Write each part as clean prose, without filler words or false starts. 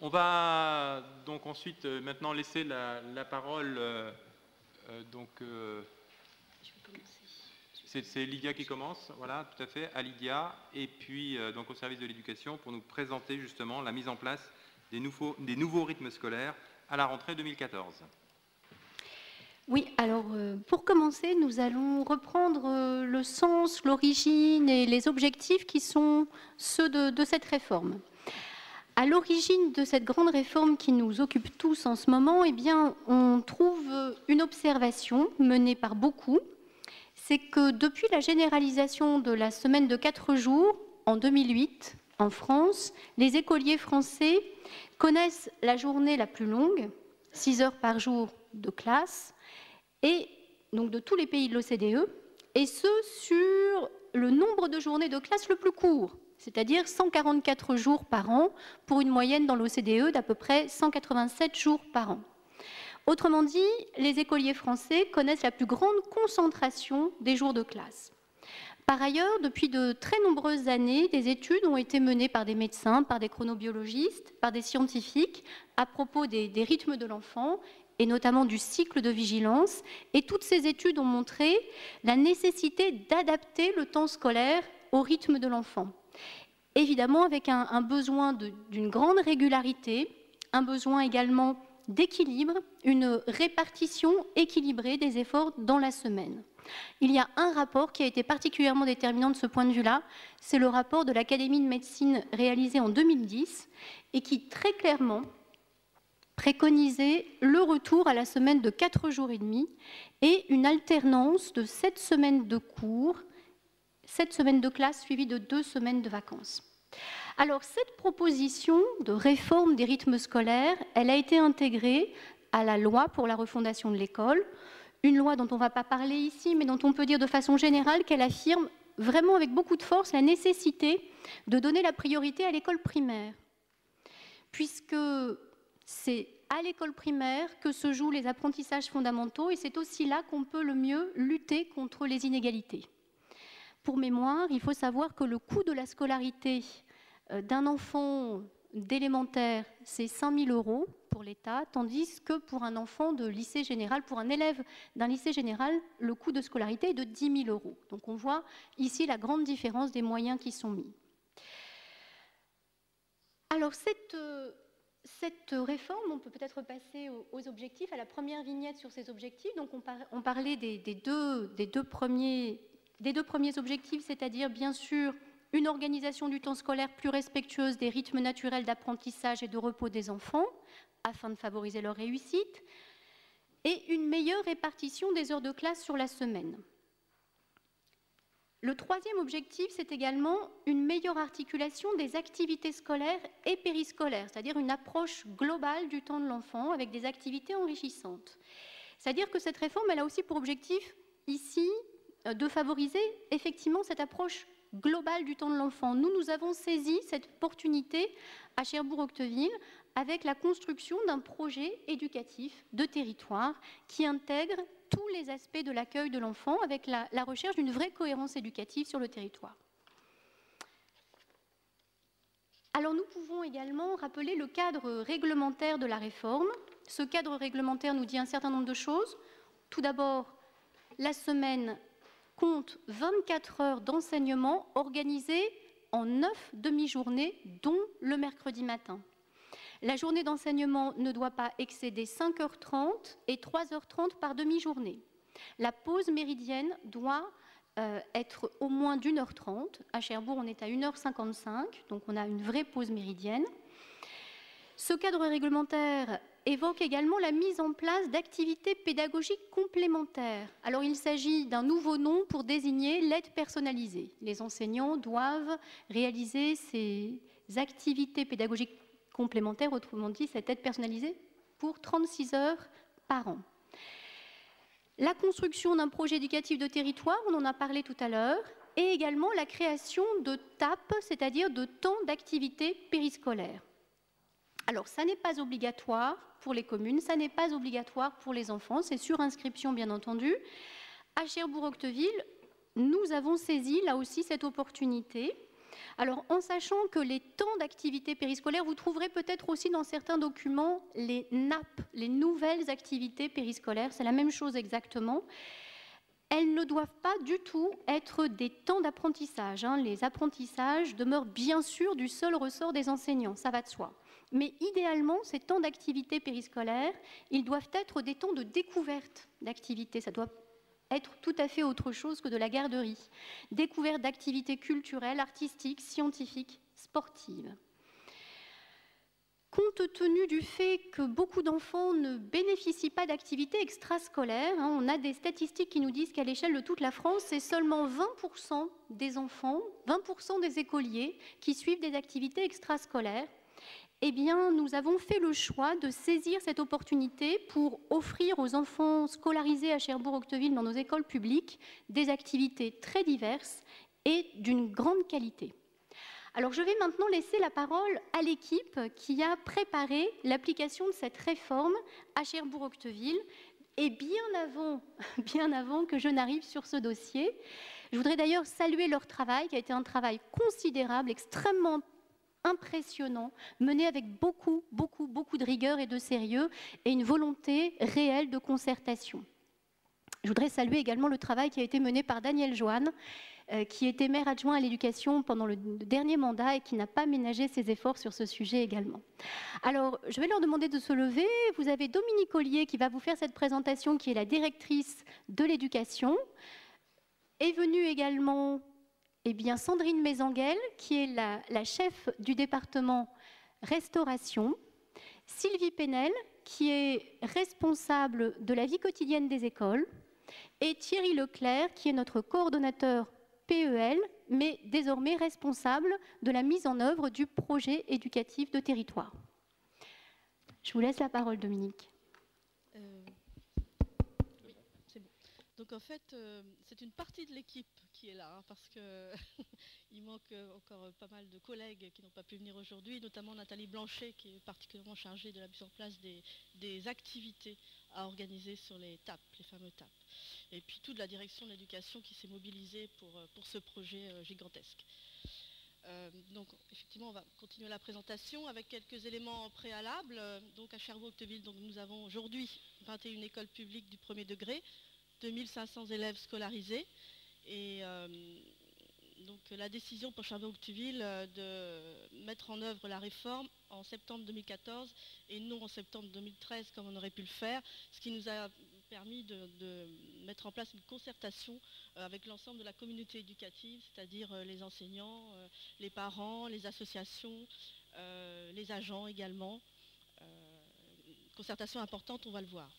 On va donc ensuite maintenant laisser la parole. C'est Lydia qui commence, voilà, tout à fait, à Lydia, et puis donc au service de l'éducation pour nous présenter justement la mise en place des nouveaux rythmes scolaires à la rentrée 2014. Oui, alors pour commencer, nous allons reprendre le sens, l'origine et les objectifs qui sont ceux de cette réforme. À l'origine de cette grande réforme qui nous occupe tous en ce moment, eh bien, on trouve une observation menée par beaucoup, c'est que depuis la généralisation de la semaine de 4 jours, en 2008, en France, les écoliers français connaissent la journée la plus longue, 6 heures par jour de classe, et donc de tous les pays de l'OCDE, et ce sur le nombre de journées de classe le plus court, c'est-à-dire 144 jours par an, pour une moyenne dans l'OCDE d'à peu près 187 jours par an. Autrement dit, les écoliers français connaissent la plus grande concentration des jours de classe. Par ailleurs, depuis de très nombreuses années, des études ont été menées par des médecins, par des chronobiologistes, par des scientifiques à propos des rythmes de l'enfant et notamment du cycle de vigilance. Et toutes ces études ont montré la nécessité d'adapter le temps scolaire au rythme de l'enfant. Évidemment, avec un besoin d'une grande régularité, un besoin également d'équilibre, une répartition équilibrée des efforts dans la semaine. Il y a un rapport qui a été particulièrement déterminant de ce point de vue-là, c'est le rapport de l'Académie de médecine réalisé en 2010 et qui très clairement préconisait le retour à la semaine de 4 jours et demi et une alternance de 7 semaines de cours, 7 semaines de classe suivies de 2 semaines de vacances. Alors cette proposition de réforme des rythmes scolaires, elle a été intégrée à la loi pour la refondation de l'école, une loi dont on ne va pas parler ici, mais dont on peut dire de façon générale qu'elle affirme vraiment avec beaucoup de force la nécessité de donner la priorité à l'école primaire, puisque c'est à l'école primaire que se jouent les apprentissages fondamentaux et c'est aussi là qu'on peut le mieux lutter contre les inégalités. Pour mémoire, il faut savoir que le coût de la scolarité d'un enfant d'élémentaire, c'est 5 000 € pour l'État, tandis que pour un enfant de lycée général, pour un élève d'un lycée général, le coût de scolarité est de 10 000 €. Donc on voit ici la grande différence des moyens qui sont mis. Alors cette réforme, on peut peut-être passer aux objectifs, à la première vignette sur ces objectifs. Donc on parlait des deux premiers objectifs, c'est-à-dire bien sûr une organisation du temps scolaire plus respectueuse des rythmes naturels d'apprentissage et de repos des enfants, afin de favoriser leur réussite, et une meilleure répartition des heures de classe sur la semaine. Le troisième objectif, c'est également une meilleure articulation des activités scolaires et périscolaires, c'est-à-dire une approche globale du temps de l'enfant avec des activités enrichissantes. C'est-à-dire que cette réforme, elle a aussi pour objectif, ici, de favoriser effectivement cette approche globale du temps de l'enfant. Nous avons saisi cette opportunité à Cherbourg-Octeville avec la construction d'un projet éducatif de territoire qui intègre tous les aspects de l'accueil de l'enfant avec la recherche d'une vraie cohérence éducative sur le territoire. Alors nous pouvons également rappeler le cadre réglementaire de la réforme. Ce cadre réglementaire nous dit un certain nombre de choses. Tout d'abord, la semaine compte 24 heures d'enseignement organisées en 9 demi-journées, dont le mercredi matin. La journée d'enseignement ne doit pas excéder 5h30 et 3h30 par demi-journée. La pause méridienne doit être au moins d'1h30. À Cherbourg, on est à 1h55, donc on a une vraie pause méridienne. Ce cadre réglementaire évoque également la mise en place d'activités pédagogiques complémentaires. Alors il s'agit d'un nouveau nom pour désigner l'aide personnalisée. Les enseignants doivent réaliser ces activités pédagogiques complémentaires, autrement dit cette aide personnalisée, pour 36 heures par an. La construction d'un projet éducatif de territoire, on en a parlé tout à l'heure, et également la création de TAP, c'est-à-dire de temps d'activité périscolaire. Alors, ça n'est pas obligatoire pour les communes, ça n'est pas obligatoire pour les enfants, c'est sur inscription bien entendu. À Cherbourg-Octeville, nous avons saisi là aussi cette opportunité Alors, en sachant que les temps d'activité périscolaire, vous trouverez peut-être aussi dans certains documents les NAP, les nouvelles activités périscolaires, c'est la même chose exactement. Elles ne doivent pas du tout être des temps d'apprentissage. Les apprentissages demeurent bien sûr du seul ressort des enseignants, ça va de soi. Mais idéalement, ces temps d'activité périscolaire, ils doivent être des temps de découverte d'activité. Ça doit être tout à fait autre chose que de la garderie. Découverte d'activités culturelles, artistiques, scientifiques, sportives. Compte tenu du fait que beaucoup d'enfants ne bénéficient pas d'activités extrascolaires, on a des statistiques qui nous disent qu'à l'échelle de toute la France, c'est seulement 20% des enfants, 20% des écoliers qui suivent des activités extrascolaires. Eh bien, nous avons fait le choix de saisir cette opportunité pour offrir aux enfants scolarisés à Cherbourg-Octeville dans nos écoles publiques des activités très diverses et d'une grande qualité. Alors, je vais maintenant laisser la parole à l'équipe qui a préparé l'application de cette réforme à Cherbourg-Octeville. Et bien avant que je n'arrive sur ce dossier, je voudrais d'ailleurs saluer leur travail, qui a été un travail considérable, extrêmement impressionnant, mené avec beaucoup de rigueur et de sérieux, et une volonté réelle de concertation. Je voudrais saluer également le travail qui a été mené par Daniel Joanne, qui était maire adjoint à l'éducation pendant le dernier mandat et qui n'a pas ménagé ses efforts sur ce sujet également. Alors, je vais leur demander de se lever. Vous avez Dominique Ollier qui va vous faire cette présentation, qui est la directrice de l'éducation. Est venue également Sandrine Mésanguel, qui est la chef du département restauration. Sylvie Penel, qui est responsable de la vie quotidienne des écoles. Et Thierry Leclerc, qui est notre coordonnateur PEL, mais désormais responsable de la mise en œuvre du projet éducatif de territoire. Je vous laisse la parole, Dominique. Oui, c'est bon. Donc en fait, c'est une partie de l'équipe qui est là, parce qu'il manque encore pas mal de collègues qui n'ont pas pu venir aujourd'hui, notamment Nathalie Blanchet, qui est particulièrement chargée de la mise en place des activités à organiser sur les TAP, les fameux TAP. Et puis toute la direction de l'éducation qui s'est mobilisée pour ce projet gigantesque. Donc effectivement, on va continuer la présentation avec quelques éléments préalables. Donc à Cherbourg-Octeville, nous avons aujourd'hui 21 écoles publiques du premier degré, 2500 élèves scolarisés. Et donc la décision pour Cherbourg-Octeville de mettre en œuvre la réforme en septembre 2014 et non en septembre 2013 comme on aurait pu le faire, ce qui nous a permis de mettre en place une concertation avec l'ensemble de la communauté éducative, c'est-à-dire les enseignants, les parents, les associations, les agents également. Concertation importante, on va le voir.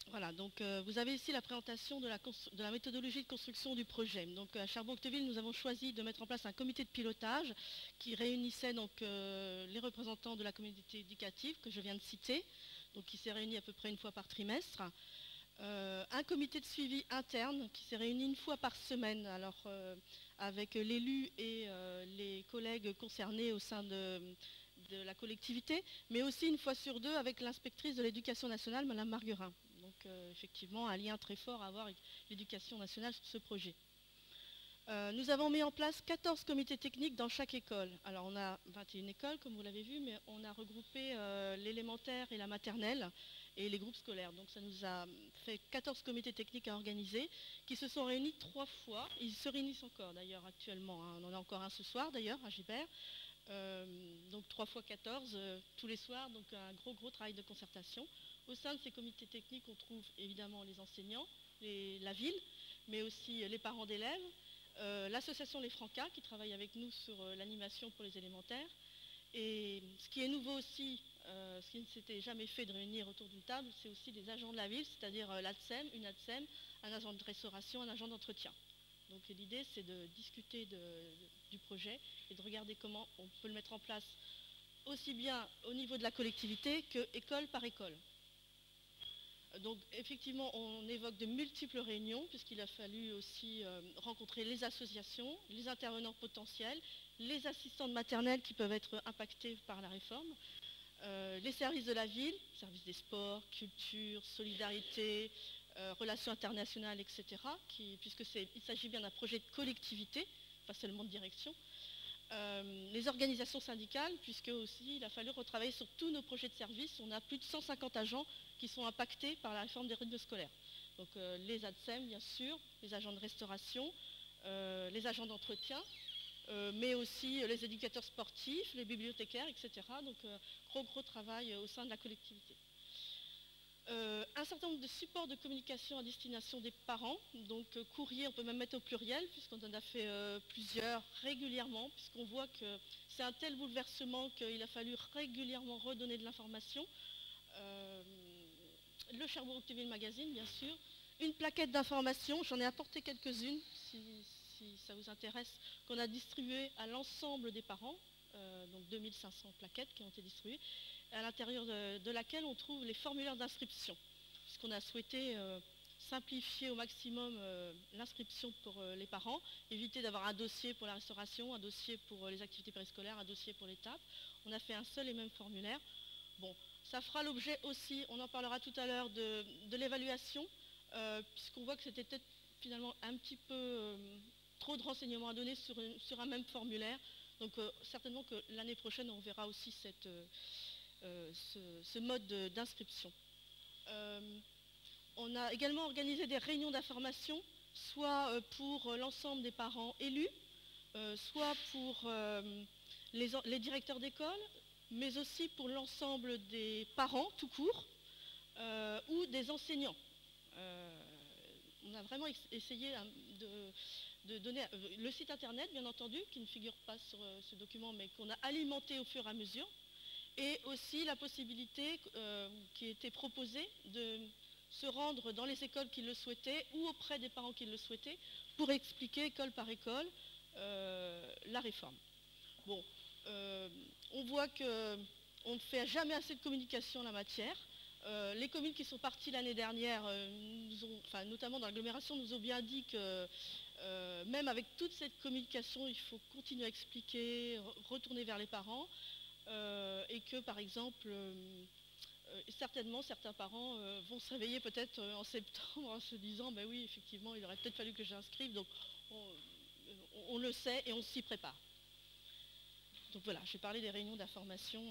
Voilà, donc vous avez ici la présentation de la méthodologie de construction du projet. Donc à Cherbourg-Octeville, nous avons choisi de mettre en place un comité de pilotage qui réunissait donc les représentants de la communauté éducative que je viens de citer, donc qui s'est réuni à peu près une fois par trimestre. Un comité de suivi interne qui s'est réuni une fois par semaine, alors avec l'élu et les collègues concernés au sein de la collectivité, mais aussi une fois sur deux avec l'inspectrice de l'éducation nationale, Madame Marguerin. Donc effectivement, un lien très fort à avoir avec l'éducation nationale sur ce projet. Nous avons mis en place 14 comités techniques dans chaque école. Alors on a 21 écoles, comme vous l'avez vu, mais on a regroupé l'élémentaire et la maternelle et les groupes scolaires. Donc ça nous a fait 14 comités techniques à organiser, qui se sont réunis 3 fois. Ils se réunissent encore d'ailleurs actuellement. On en a encore un ce soir d'ailleurs à Gibert. Donc 3 fois 14 tous les soirs, donc un gros travail de concertation. Au sein de ces comités techniques, on trouve évidemment les enseignants, la ville, mais aussi les parents d'élèves, l'association Les Francas qui travaille avec nous sur l'animation pour les élémentaires. Et ce qui est nouveau aussi, ce qui ne s'était jamais fait de réunir autour d'une table, c'est aussi les agents de la ville, c'est-à-dire l'ADSEM, une ADSEM, un agent de restauration, un agent d'entretien. Donc l'idée, c'est de discuter du projet et de regarder comment on peut le mettre en place aussi bien au niveau de la collectivité que école par école. Donc effectivement, on évoque de multiples réunions puisqu'il a fallu aussi rencontrer les associations, les intervenants potentiels, les assistants de maternelle qui peuvent être impactés par la réforme, les services de la ville, services des sports, culture, solidarité, relations internationales, etc., puisqu'il s'agit bien d'un projet de collectivité, pas seulement de direction. Les organisations syndicales, puisque aussi il a fallu retravailler sur tous nos projets de service. On a plus de 150 agents qui sont impactés par la réforme des rythmes scolaires. Donc les ADSEM, bien sûr, les agents de restauration, les agents d'entretien, mais aussi les éducateurs sportifs, les bibliothécaires, etc. Donc gros travail au sein de la collectivité. Un certain nombre de supports de communication à destination des parents, donc courrier, on peut même mettre au pluriel, puisqu'on en a fait plusieurs régulièrement, puisqu'on voit que c'est un tel bouleversement qu'il a fallu régulièrement redonner de l'information. Le Cherbourg-Octeville Magazine, bien sûr, une plaquette d'information, j'en ai apporté quelques-unes, si ça vous intéresse, qu'on a distribuées à l'ensemble des parents, donc 2500 plaquettes qui ont été distribuées, à l'intérieur de laquelle on trouve les formulaires d'inscription, puisqu'on a souhaité simplifier au maximum l'inscription pour les parents, éviter d'avoir un dossier pour la restauration, un dossier pour les activités périscolaires, un dossier pour l'étape. On a fait un seul et même formulaire. Bon, ça fera l'objet aussi, on en parlera tout à l'heure, de l'évaluation, puisqu'on voit que c'était peut-être finalement un petit peu trop de renseignements à donner sur un même formulaire. Donc certainement que l'année prochaine, on verra aussi ce mode d'inscription. On a également organisé des réunions d'information, soit pour l'ensemble des parents élus, soit pour les directeurs d'école, mais aussi pour l'ensemble des parents tout court, ou des enseignants. On a vraiment essayé de donner le site internet, bien entendu, qui ne figure pas sur ce document, mais qu'on a alimenté au fur et à mesure, et aussi la possibilité qui était proposée de se rendre dans les écoles qui le souhaitaient ou auprès des parents qui le souhaitaient pour expliquer école par école la réforme. Bon, on voit qu'on ne fait jamais assez de communication en la matière. Les communes qui sont parties l'année dernière, notamment dans l'agglomération, nous ont bien dit que même avec toute cette communication, il faut continuer à expliquer, retourner vers les parents, et que par exemple, certainement certains parents vont se réveiller peut-être en septembre en se disant ben oui, effectivement, il aurait peut-être fallu que j'inscrive, donc on le sait et on s'y prépare. Donc voilà, j'ai parlé des réunions d'information.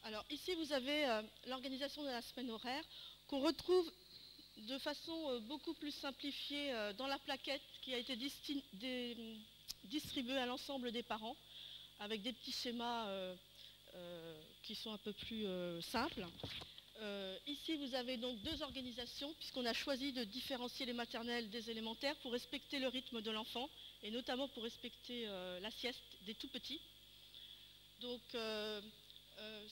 Alors ici, vous avez l'organisation de la semaine horaire qu'on retrouve de façon beaucoup plus simplifiée dans la plaquette qui a été distribuée à l'ensemble des parents avec des petits schémas qui sont un peu plus simples. Ici, vous avez donc deux organisations, puisqu'on a choisi de différencier les maternelles des élémentaires pour respecter le rythme de l'enfant, et notamment pour respecter la sieste des tout-petits. Donc,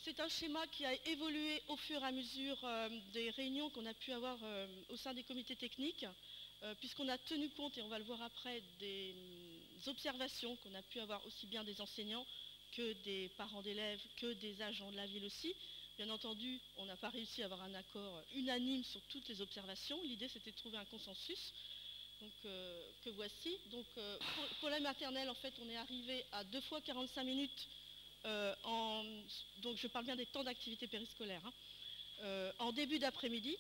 c'est un schéma qui a évolué au fur et à mesure des réunions qu'on a pu avoir au sein des comités techniques, puisqu'on a tenu compte, et on va le voir après, des observations qu'on a pu avoir aussi bien des enseignants que des parents d'élèves, que des agents de la ville aussi. Bien entendu, on n'a pas réussi à avoir un accord unanime sur toutes les observations. L'idée, c'était de trouver un consensus, donc, que voici. Donc, pour la maternelle, en fait, on est arrivé à 2 fois 45 minutes, donc je parle bien des temps d'activité périscolaire, hein, en début d'après-midi.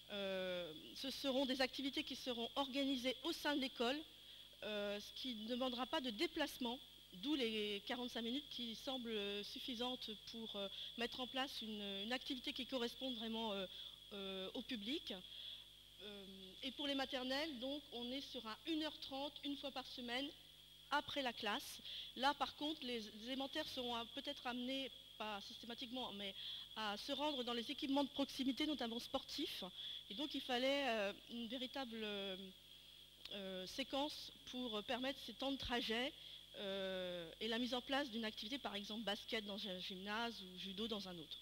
Ce seront des activités qui seront organisées au sein de l'école, ce qui ne demandera pas de déplacement, d'où les 45 minutes qui semblent suffisantes pour mettre en place une activité qui corresponde vraiment au public. Et pour les maternelles, donc, on est sur un 1h30, une fois par semaine, après la classe. Là, par contre, les élémentaires seront peut-être amenés, pas systématiquement, mais à se rendre dans les équipements de proximité, notamment sportifs. Et donc, il fallait une véritable séquence pour permettre ces temps de trajet et la mise en place d'une activité, par exemple basket dans un gymnase ou judo dans un autre.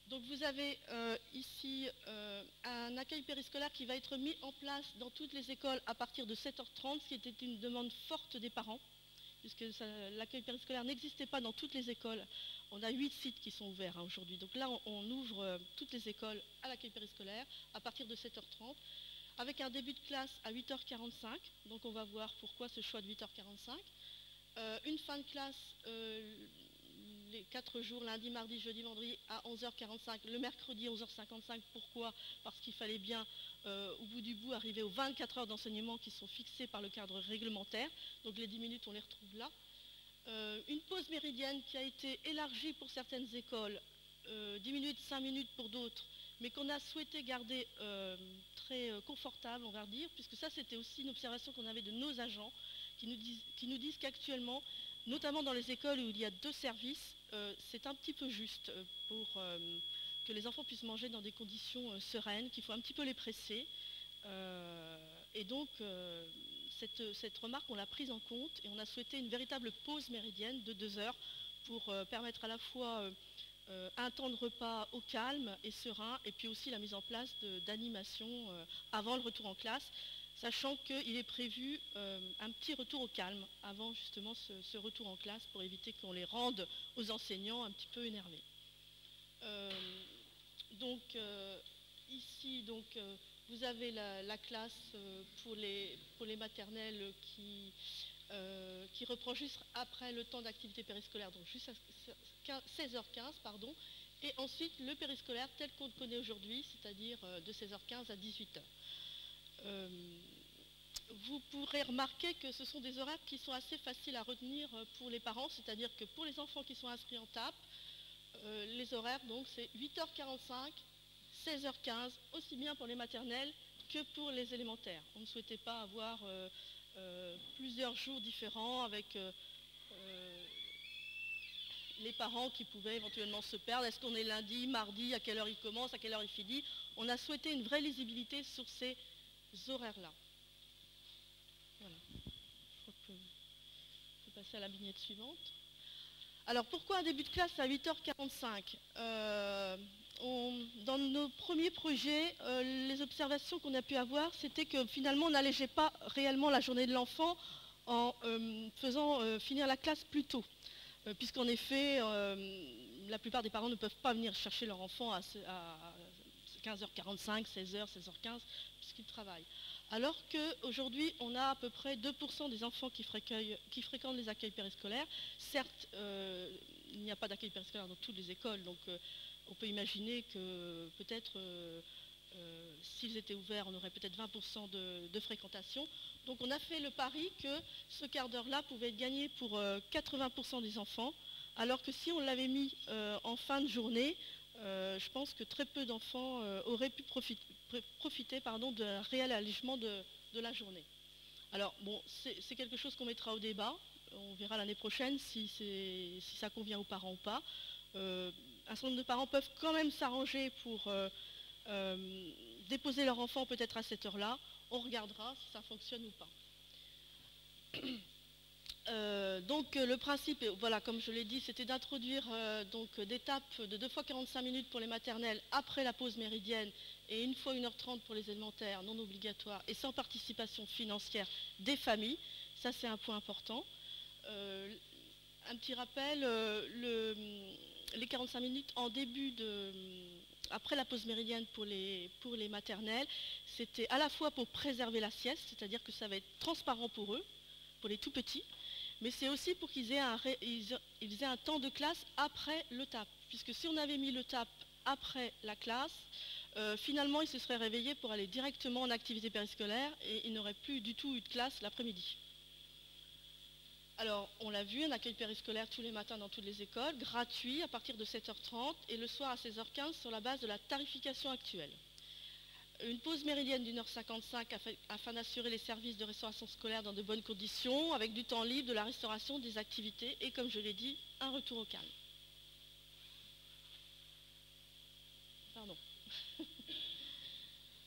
Donc vous avez ici un accueil périscolaire qui va être mis en place dans toutes les écoles à partir de 7h30, ce qui était une demande forte des parents, puisque l'accueil périscolaire n'existait pas dans toutes les écoles. On a 8 sites qui sont ouverts aujourd'hui. Donc là, on ouvre toutes les écoles à l'accueil périscolaire à partir de 7h30, avec un début de classe à 8h45. Donc on va voir pourquoi ce choix de 8h45. Une fin de classe, les 4 jours, lundi, mardi, jeudi, vendredi, à 11h45, le mercredi 11h55. Pourquoi? Parce qu'il fallait bien, au bout du bout, arriver aux 24 heures d'enseignement qui sont fixées par le cadre réglementaire. Donc les 10 minutes, on les retrouve là. Une pause méridienne qui a été élargie pour certaines écoles, 10 minutes, 5 minutes pour d'autres, mais qu'on a souhaité garder très confortable, on va dire, puisque ça c'était aussi une observation qu'on avait de nos agents, qui nous disent qu'actuellement, notamment dans les écoles où il y a 2 services, c'est un petit peu juste pour que les enfants puissent manger dans des conditions sereines, qu'il faut un petit peu les presser. Et donc, cette remarque, on l'a prise en compte et on a souhaité une véritable pause méridienne de 2 heures pour permettre à la fois un temps de repas au calme et serein, et puis aussi la mise en place d'animation avant le retour en classe, sachant qu'il est prévu un petit retour au calme avant justement ce retour en classe pour éviter qu'on les rende aux enseignants un petit peu énervés. Ici, vous avez la classe pour les maternelles qui reprend juste après le temps d'activité périscolaire, donc juste à 16h15, pardon, et ensuite le périscolaire tel qu'on le connaît aujourd'hui, c'est-à-dire de 16h15 à 18h. Vous pourrez remarquer que ce sont des horaires qui sont assez faciles à retenir pour les parents, c'est-à-dire que pour les enfants qui sont inscrits en TAP, les horaires, donc, c'est 8h45, 16h15, aussi bien pour les maternelles que pour les élémentaires. On ne souhaitait pas avoir plusieurs jours différents avec les parents qui pouvaient éventuellement se perdre. Est-ce qu'on est lundi, mardi, à quelle heure il commence, à quelle heure il finit? On a souhaité une vraie lisibilité sur ces horaires-là. Voilà. Je crois que je peux passer à la vignette suivante. Alors pourquoi un début de classe à 8h45? Dans nos premiers projets, les observations qu'on a pu avoir, c'était que finalement on n'allégeait pas réellement la journée de l'enfant en faisant finir la classe plus tôt. Puisqu'en effet, la plupart des parents ne peuvent pas venir chercher leur enfant à 15h45, 16h, 16h15, puisqu'ils travaillent. Alors qu'aujourd'hui, on a à peu près 2% des enfants qui fréquentent les accueils périscolaires. Certes, il n'y a pas d'accueil périscolaire dans toutes les écoles, donc on peut imaginer que peut-être, s'ils étaient ouverts, on aurait peut-être 20% de fréquentation. Donc on a fait le pari que ce quart d'heure-là pouvait être gagné pour 80% des enfants, alors que si on l'avait mis en fin de journée, je pense que très peu d'enfants auraient pu profiter d'un réel allègement de la journée. Alors bon, c'est quelque chose qu'on mettra au débat, on verra l'année prochaine si ça convient aux parents ou pas. Un certain nombre de parents peuvent quand même s'arranger pour déposer leur enfant peut-être à cette heure-là. On regardera si ça fonctionne ou pas. Donc le principe, voilà, comme je l'ai dit, c'était d'introduire des tapes de 2 fois 45 minutes pour les maternelles après la pause méridienne et 1 fois 1h30 pour les élémentaires non obligatoires et sans participation financière des familles. Ça, c'est un point important. Un petit rappel, les 45 minutes en après la pause méridienne pour les maternelles, c'était à la fois pour préserver la sieste, c'est-à-dire que ça va être transparent pour eux, pour les tout petits, mais c'est aussi pour qu'ils aient un temps de classe après le TAP, puisque si on avait mis le TAP après la classe, finalement ils se seraient réveillés pour aller directement en activité périscolaire et ils n'auraient plus du tout eu de classe l'après-midi. Alors, on l'a vu, un accueil périscolaire tous les matins dans toutes les écoles, gratuit à partir de 7h30 et le soir à 16h15 sur la base de la tarification actuelle. Une pause méridienne d'1h55 afin d'assurer les services de restauration scolaire dans de bonnes conditions, avec du temps libre, de la restauration, des activités et, comme je l'ai dit, un retour au calme. Pardon.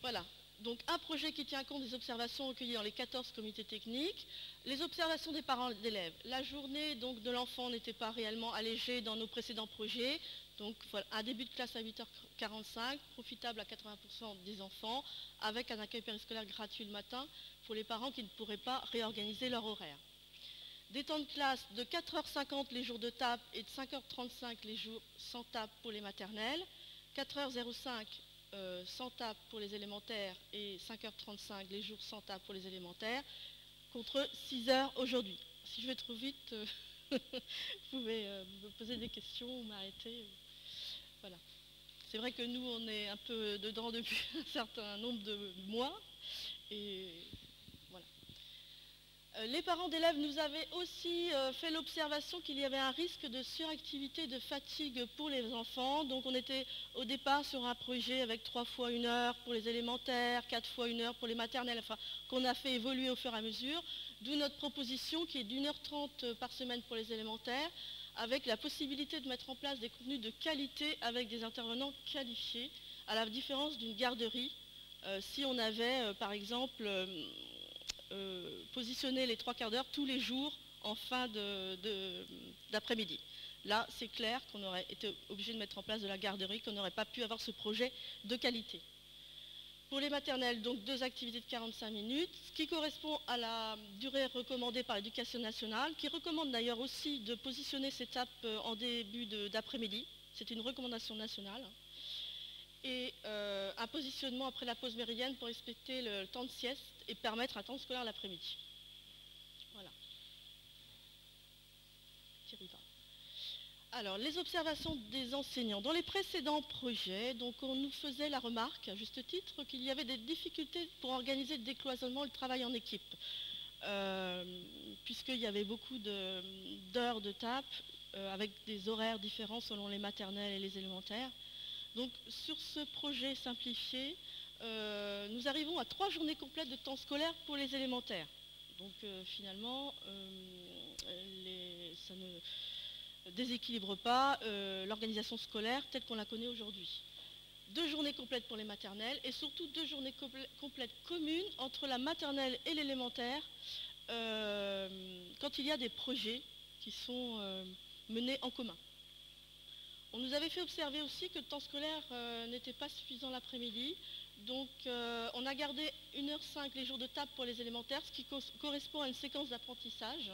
Voilà. Donc un projet qui tient compte des observations recueillies dans les 14 comités techniques, les observations des parents d'élèves. La journée donc, de l'enfant n'était pas réellement allégée dans nos précédents projets. Donc voilà, un début de classe à 8h45, profitable à 80% des enfants, avec un accueil périscolaire gratuit le matin pour les parents qui ne pourraient pas réorganiser leur horaire. Des temps de classe de 4h50 les jours de TAP et de 5h35 les jours sans TAP pour les maternelles, 4h05 sans TAP pour les élémentaires et 5h35 les jours sans TAP pour les élémentaires, contre 6h aujourd'hui. Si je vais trop vite, Vous pouvez me poser des questions ou m'arrêter. Voilà. C'est vrai que nous, on est un peu dedans depuis un certain nombre de mois. Et voilà. Les parents d'élèves nous avaient aussi fait l'observation qu'il y avait un risque de suractivité, de fatigue pour les enfants. Donc on était au départ sur un projet avec 3 fois 1 heure pour les élémentaires, 4 fois 1 heure pour les maternelles, enfin, qu'on a fait évoluer au fur et à mesure. D'où notre proposition qui est d'1h30 par semaine pour les élémentaires, avec la possibilité de mettre en place des contenus de qualité avec des intervenants qualifiés, à la différence d'une garderie. Si on avait, par exemple, positionné les 3 quarts d'heure tous les jours en fin d'après-midi. Là, c'est clair qu'on aurait été obligé de mettre en place de la garderie, qu'on n'aurait pas pu avoir ce projet de qualité. Pour les maternelles, donc 2 activités de 45 minutes, ce qui correspond à la durée recommandée par l'Éducation nationale, qui recommande d'ailleurs aussi de positionner ces étapes en début d'après-midi. C'est une recommandation nationale. Et un positionnement après la pause méridienne pour respecter le temps de sieste et permettre un temps scolaire l'après-midi. Voilà. Alors, les observations des enseignants. Dans les précédents projets, donc, on nous faisait la remarque, à juste titre, qu'il y avait des difficultés pour organiser le décloisonnement et le travail en équipe. Puisqu'il y avait beaucoup d'heures de tape, avec des horaires différents selon les maternelles et les élémentaires. Donc, sur ce projet simplifié, nous arrivons à 3 journées complètes de temps scolaire pour les élémentaires. Donc, finalement, ça ne déséquilibre pas l'organisation scolaire telle qu'on la connaît aujourd'hui. 2 journées complètes pour les maternelles et surtout 2 journées complètes communes entre la maternelle et l'élémentaire quand il y a des projets qui sont menés en commun. On nous avait fait observer aussi que le temps scolaire n'était pas suffisant l'après-midi, donc on a gardé 1h05 les jours de table pour les élémentaires, ce qui correspond à une séquence d'apprentissage.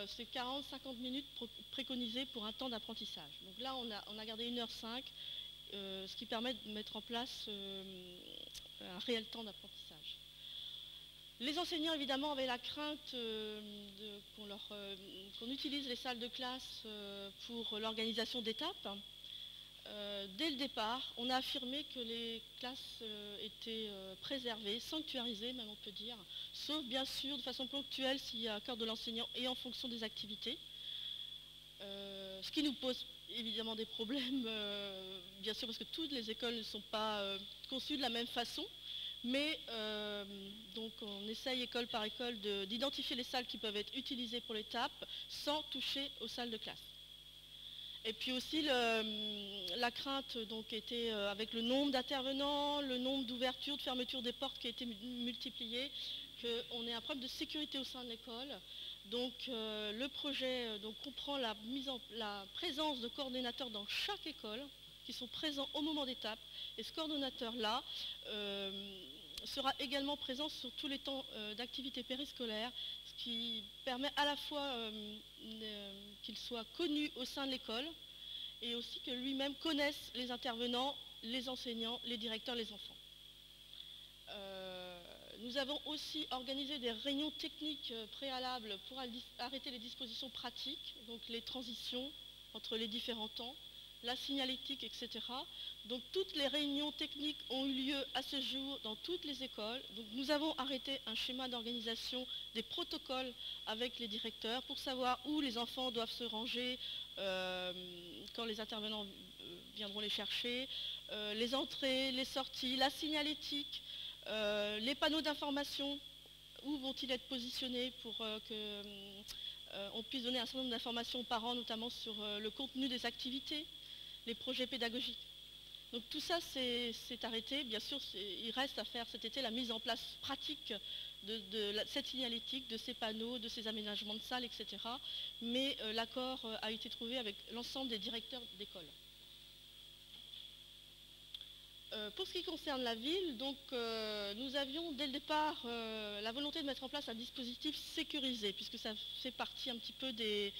C'est 40-50 minutes préconisées pour un temps d'apprentissage. Donc là, on a gardé 1h05, ce qui permet de mettre en place un réel temps d'apprentissage. Les enseignants, évidemment, avaient la crainte qu'on utilise les salles de classe pour l'organisation d'étapes. Dès le départ, on a affirmé que les classes étaient préservées, sanctuarisées même on peut dire, sauf bien sûr de façon ponctuelle s'il y a un cœur de l'enseignant et en fonction des activités. Ce qui nous pose évidemment des problèmes, bien sûr parce que toutes les écoles ne sont pas conçues de la même façon, mais donc on essaye école par école d'identifier les salles qui peuvent être utilisées pour l'étape sans toucher aux salles de classe. Et puis aussi la crainte donc, était avec le nombre d'intervenants, le nombre d'ouvertures, de fermetures des portes qui a été multiplié, qu'on ait un problème de sécurité au sein de l'école. Donc le projet comprend la présence de coordinateurs dans chaque école qui sont présents au moment d'étape. Et ce coordonnateur-là sera également présent sur tous les temps d'activité périscolaire, ce qui permet à la fois qu'il soit connu au sein de l'école et aussi que lui-même connaisse les intervenants, les enseignants, les directeurs, les enfants. Nous avons aussi organisé des réunions techniques préalables pour arrêter les dispositions pratiques, donc les transitions entre les différents temps, la signalétique, etc. Donc toutes les réunions techniques ont eu lieu à ce jour dans toutes les écoles. Donc nous avons arrêté un schéma d'organisation des protocoles avec les directeurs pour savoir où les enfants doivent se ranger quand les intervenants viendront les chercher, les entrées, les sorties, la signalétique, les panneaux d'information, où vont-ils être positionnés pour qu'on puisse donner un certain nombre d'informations aux parents, notamment sur le contenu des activités, les projets pédagogiques. Donc tout ça c'est arrêté. Bien sûr, il reste à faire cet été la mise en place pratique de cette signalétique, de ces panneaux, de ces aménagements de salles, etc. Mais l'accord a été trouvé avec l'ensemble des directeurs d'école. Pour ce qui concerne la ville, donc, nous avions dès le départ la volonté de mettre en place un dispositif sécurisé, puisque ça fait partie un petit peu des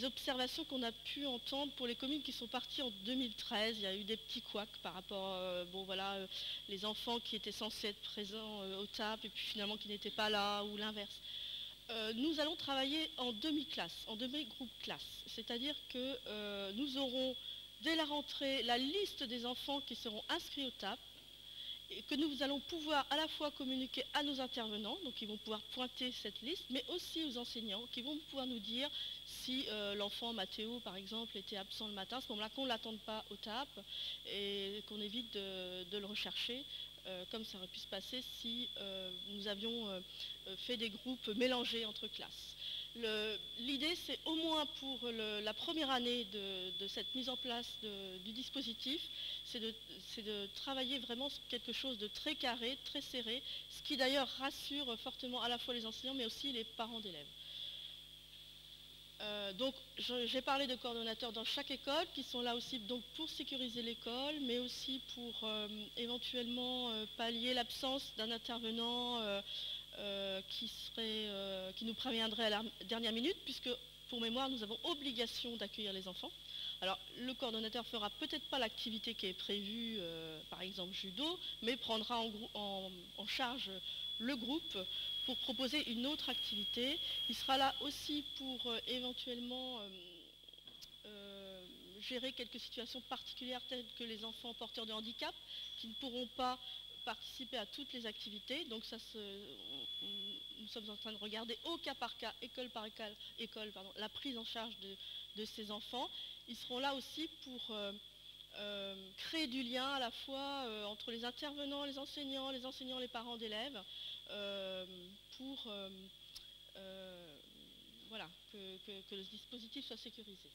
observations qu'on a pu entendre pour les communes qui sont parties en 2013. Il y a eu des petits couacs par rapport, les enfants qui étaient censés être présents au TAP et puis finalement qui n'étaient pas là, ou l'inverse. Nous allons travailler en demi-classe, en demi-groupe classe. C'est-à-dire que nous aurons dès la rentrée la liste des enfants qui seront inscrits au TAP et que nous allons pouvoir à la fois communiquer à nos intervenants, donc ils vont pouvoir pointer cette liste, mais aussi aux enseignants qui vont pouvoir nous dire si l'enfant Mathéo, par exemple, était absent le matin, à ce moment-là qu'on ne l'attende pas au TAP et qu'on évite de le rechercher, comme ça aurait pu se passer si nous avions fait des groupes mélangés entre classes. L'idée, c'est au moins pour la première année de cette mise en place du dispositif, c'est de travailler vraiment sur quelque chose de très carré, très serré, ce qui d'ailleurs rassure fortement à la fois les enseignants, mais aussi les parents d'élèves. Donc j'ai parlé de coordonnateurs dans chaque école qui sont là aussi donc, pour sécuriser l'école, mais aussi pour éventuellement pallier l'absence d'un intervenant qui nous préviendrait à la dernière minute, puisque pour mémoire nous avons obligation d'accueillir les enfants. Alors le coordonnateur fera peut-être pas l'activité qui est prévue, par exemple judo, mais prendra en charge le groupe pour proposer une autre activité. Il sera là aussi pour éventuellement gérer quelques situations particulières telles que les enfants porteurs de handicap qui ne pourront pas participer à toutes les activités. Donc nous sommes en train de regarder au cas par cas, école par école, la prise en charge de ces enfants. Ils seront là aussi pour créer du lien à la fois entre les intervenants, les enseignants, les parents d'élèves, pour voilà, que le dispositif soit sécurisé.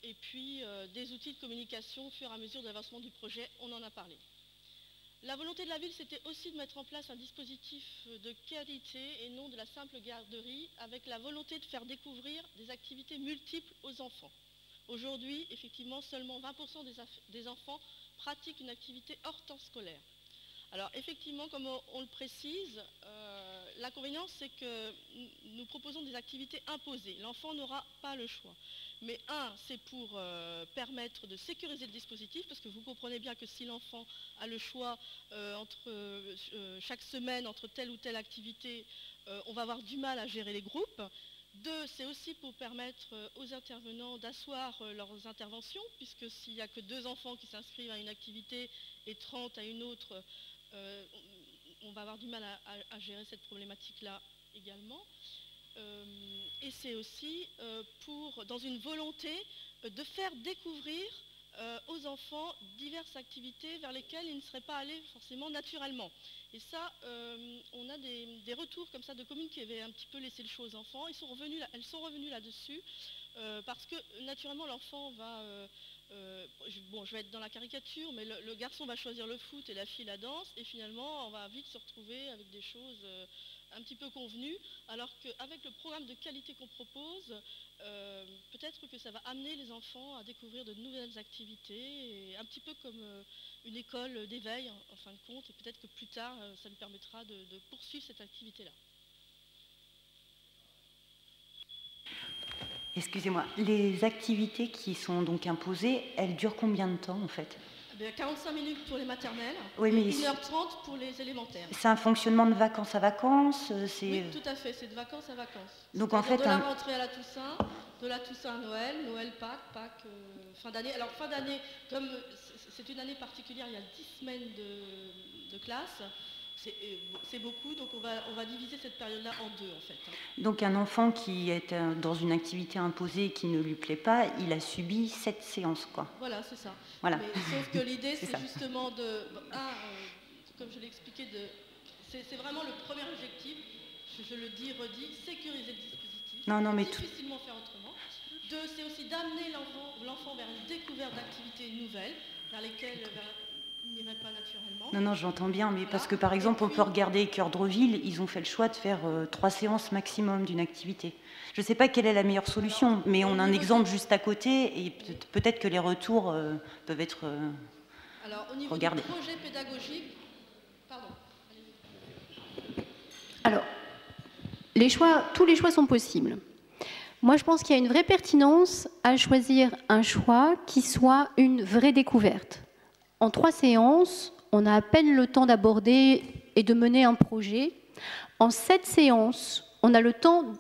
Et puis des outils de communication au fur et à mesure de l'avancement du projet, on en a parlé. La volonté de la ville, c'était aussi de mettre en place un dispositif de qualité et non de la simple garderie, avec la volonté de faire découvrir des activités multiples aux enfants. Aujourd'hui, effectivement, seulement 20% des enfants pratiquent une activité hors temps scolaire. Alors effectivement, comme on le précise, l'inconvénient c'est que nous proposons des activités imposées. L'enfant n'aura pas le choix. Mais c'est pour permettre de sécuriser le dispositif, parce que vous comprenez bien que si l'enfant a le choix chaque semaine entre telle ou telle activité, on va avoir du mal à gérer les groupes. 2, c'est aussi pour permettre aux intervenants d'asseoir leurs interventions, puisque s'il n'y a que 2 enfants qui s'inscrivent à une activité et 30 à une autre, on va avoir du mal à gérer cette problématique-là également. Et c'est aussi dans une volonté de faire découvrir aux enfants diverses activités vers lesquelles ils ne seraient pas allés forcément naturellement. Et ça, on a des retours comme ça de communes qui avaient un petit peu laissé le choix aux enfants. Elles sont revenues là-dessus parce que naturellement l'enfant va... bon, je vais être dans la caricature, mais le garçon va choisir le foot et la fille la danse, et finalement on va vite se retrouver avec des choses un petit peu convenues, alors qu'avec le programme de qualité qu'on propose, peut-être que ça va amener les enfants à découvrir de nouvelles activités, et un petit peu comme une école d'éveil en fin de compte, et peut-être que plus tard ça nous permettra de poursuivre cette activité-là. Excusez-moi, les activités qui sont donc imposées, elles durent combien de temps en fait? 45 minutes pour les maternelles, oui, mais 1h30 pour les élémentaires. C'est un fonctionnement de vacances à vacances? Oui, tout à fait, c'est de vacances à vacances. Donc en fait, de la rentrée à la Toussaint, de la Toussaint à Noël, Noël, Pâques, fin d'année. Alors fin d'année, comme c'est une année particulière, il y a 10 semaines de classe. C'est beaucoup, donc on va diviser cette période-là en 2 en fait. Donc un enfant qui est dans une activité imposée et qui ne lui plaît pas, il a subi 7 séances, quoi. Voilà, c'est ça. Voilà. Mais, sauf que l'idée, c'est justement comme je l'ai expliqué, c'est vraiment le premier objectif, je le dis, redis, sécuriser le dispositif. Non, mais difficilement faire autrement. 2, c'est aussi d'amener l'enfant vers une découverte d'activités nouvelles, vers lesquelles... n'irait pas naturellement. Non, j'entends bien, mais voilà. Parce que par exemple, on peut regarder Cœur Dreville, ils ont fait le choix de faire 3 séances maximum d'une activité. Je ne sais pas quelle est la meilleure solution, mais on a un exemple juste à côté, et peut-être que les retours peuvent être Alors, au niveau regardés. Du projet pédagogique, pardon. Alors, tous les choix sont possibles. Moi, je pense qu'il y a une vraie pertinence à choisir un choix qui soit une vraie découverte. En 3 séances, on a à peine le temps d'aborder et de mener un projet. En 7 séances, on a le temps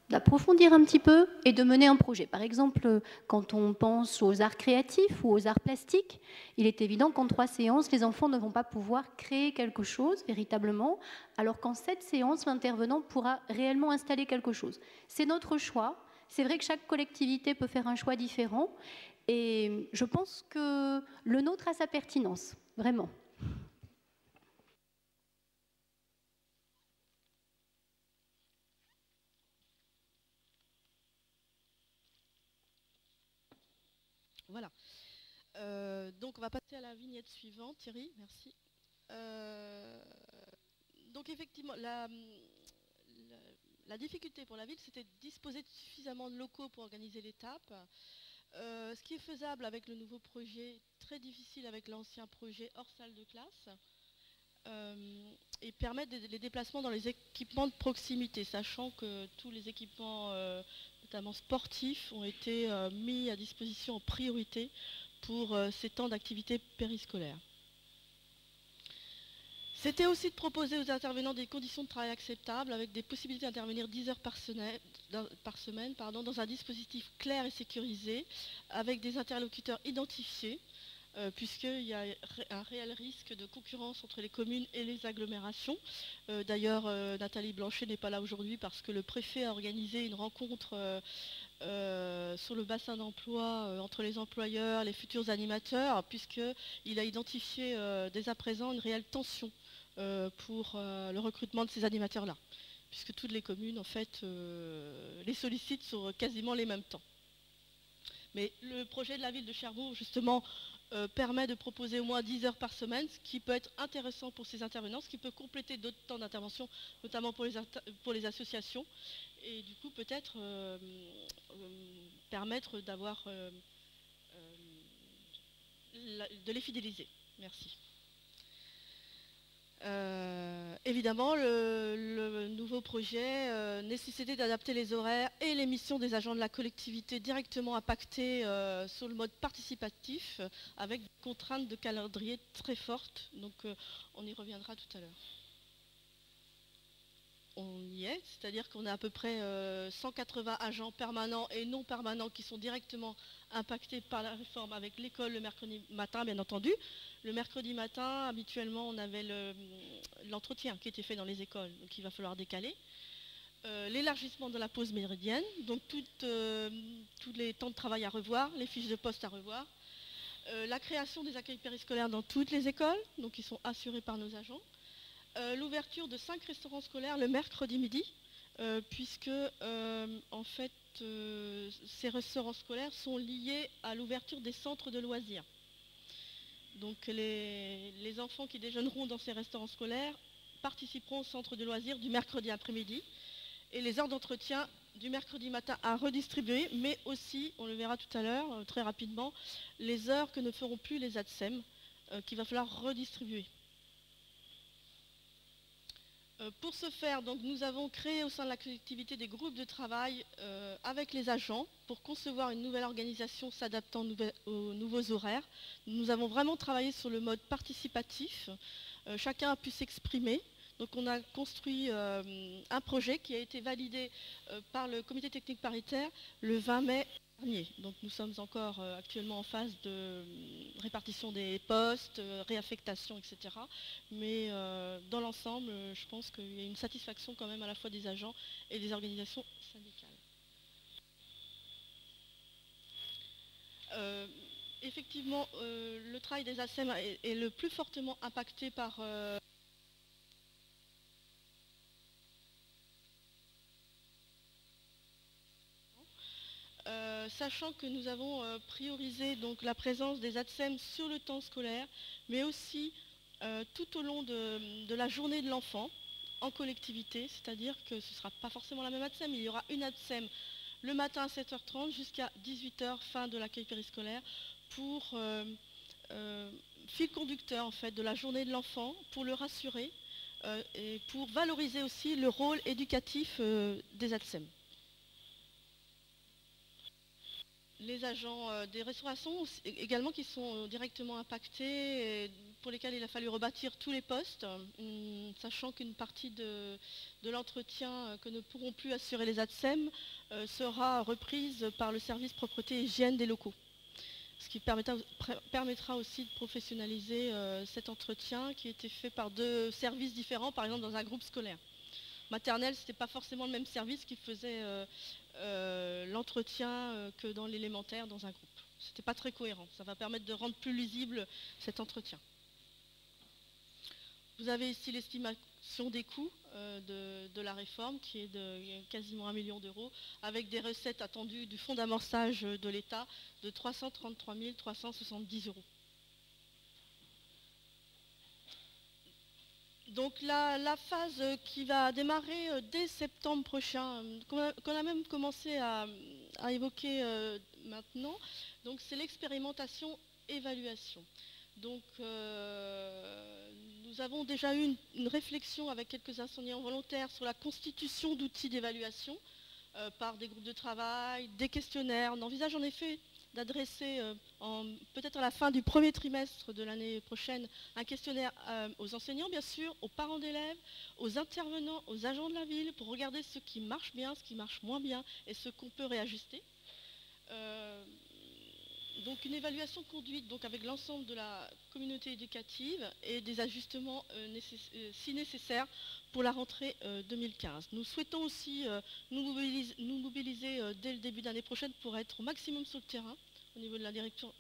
d'approfondir un petit peu et de mener un projet. Par exemple, quand on pense aux arts créatifs ou aux arts plastiques, il est évident qu'en 3 séances, les enfants ne vont pas pouvoir créer quelque chose véritablement, alors qu'en 7 séances, l'intervenant pourra réellement installer quelque chose. C'est notre choix. C'est vrai que chaque collectivité peut faire un choix différent et je pense que le nôtre a sa pertinence, vraiment. Voilà. Donc on va passer à la vignette suivante. Thierry, merci. Donc effectivement, la difficulté pour la ville, c'était de disposer de suffisamment de locaux pour organiser l'étape. Ce qui est faisable avec le nouveau projet, très difficile avec l'ancien projet hors salle de classe, et permettre les déplacements dans les équipements de proximité, sachant que tous les équipements, notamment sportifs, ont été mis à disposition en priorité pour ces temps d'activité périscolaire. C'était aussi de proposer aux intervenants des conditions de travail acceptables avec des possibilités d'intervenir 10 heures par semaine dans un dispositif clair et sécurisé avec des interlocuteurs identifiés puisqu'il y a un réel risque de concurrence entre les communes et les agglomérations. D'ailleurs, Nathalie Blanchet n'est pas là aujourd'hui parce que le préfet a organisé une rencontre sur le bassin d'emploi entre les employeurs, les futurs animateurs, puisqu'il a identifié dès à présent une réelle tension pour le recrutement de ces animateurs-là, puisque toutes les communes, en fait, les sollicitent sur quasiment les mêmes temps. Mais le projet de la ville de Cherbourg, justement, permet de proposer au moins 10 heures par semaine, ce qui peut être intéressant pour ces intervenants, ce qui peut compléter d'autres temps d'intervention, notamment pour les associations, et du coup peut-être permettre d'avoir de les fidéliser. Merci. Évidemment, le nouveau projet nécessitait d'adapter les horaires et les missions des agents de la collectivité directement impactés sur le mode participatif avec des contraintes de calendrier très fortes. Donc on y reviendra tout à l'heure. On y est, c'est-à-dire qu'on a à peu près 180 agents permanents et non permanents qui sont directement impactés par la réforme avec l'école le mercredi matin, bien entendu. Le mercredi matin, habituellement, on avait l'entretien qui était fait dans les écoles, donc il va falloir décaler. L'élargissement de la pause méridienne, donc tous les temps de travail à revoir, les fiches de poste à revoir. La création des accueils périscolaires dans toutes les écoles, donc ils sont assurés par nos agents. L'ouverture de 5 restaurants scolaires le mercredi midi, puisque en fait ces restaurants scolaires sont liés à l'ouverture des centres de loisirs. Donc les enfants qui déjeuneront dans ces restaurants scolaires participeront au centre de loisirs du mercredi après-midi et les heures d'entretien du mercredi matin à redistribuer, mais aussi, on le verra tout à l'heure, très rapidement, les heures que ne feront plus les ATSEM, qu'il va falloir redistribuer. Pour ce faire, donc, nous avons créé au sein de la collectivité des groupes de travail avec les agents pour concevoir une nouvelle organisation s'adaptant aux nouveaux horaires. Nous avons vraiment travaillé sur le mode participatif. Chacun a pu s'exprimer. Donc on a construit un projet qui a été validé par le comité technique paritaire le 20 mai dernier. Donc nous sommes encore actuellement en phase de répartition des postes, réaffectation, etc. Mais dans l'ensemble, je pense qu'il y a une satisfaction quand même à la fois des agents et des organisations syndicales. Effectivement, le travail des ASEM est le plus fortement impacté par sachant que nous avons priorisé donc, la présence des ATSEM sur le temps scolaire, mais aussi tout au long de la journée de l'enfant en collectivité, c'est-à-dire que ce ne sera pas forcément la même ATSEM, il y aura une ATSEM le matin à 7h30 jusqu'à 18h, fin de l'accueil périscolaire, pour fil conducteur en fait, de la journée de l'enfant, pour le rassurer et pour valoriser aussi le rôle éducatif des ATSEM. Les agents des restaurations également qui sont directement impactés pour lesquels il a fallu rebâtir tous les postes, sachant qu'une partie de l'entretien que ne pourront plus assurer les ATSEM sera reprise par le service propreté et hygiène des locaux. Ce qui permettra aussi de professionnaliser cet entretien qui était fait par 2 services différents, par exemple dans un groupe scolaire. Maternelle, ce n'était pas forcément le même service qui faisait l'entretien que dans l'élémentaire dans un groupe. Ce n'était pas très cohérent. Ça va permettre de rendre plus lisible cet entretien. Vous avez ici l'estimation des coûts de la réforme qui est de quasiment 1 million d'euros avec des recettes attendues du fonds d'amorçage de l'État de 333 370 euros. Donc la phase qui va démarrer dès septembre prochain, qu'on a même commencé à évoquer maintenant, donc c'est l'expérimentation évaluation. Donc nous avons déjà eu une réflexion avec quelques enseignants volontaires sur la constitution d'outils d'évaluation par des groupes de travail, des questionnaires. On envisage en effet d'adresser peut-être à la fin du premier trimestre de l'année prochaine un questionnaire aux enseignants bien sûr, aux parents d'élèves, aux intervenants, aux agents de la ville pour regarder ce qui marche bien, ce qui marche moins bien et ce qu'on peut réajuster. Donc une évaluation conduite donc, avec l'ensemble de la communauté éducative et des ajustements si nécessaires pour la rentrée 2015. Nous souhaitons aussi nous mobiliser dès le début d'année prochaine pour être au maximum sur le terrain au niveau de la direction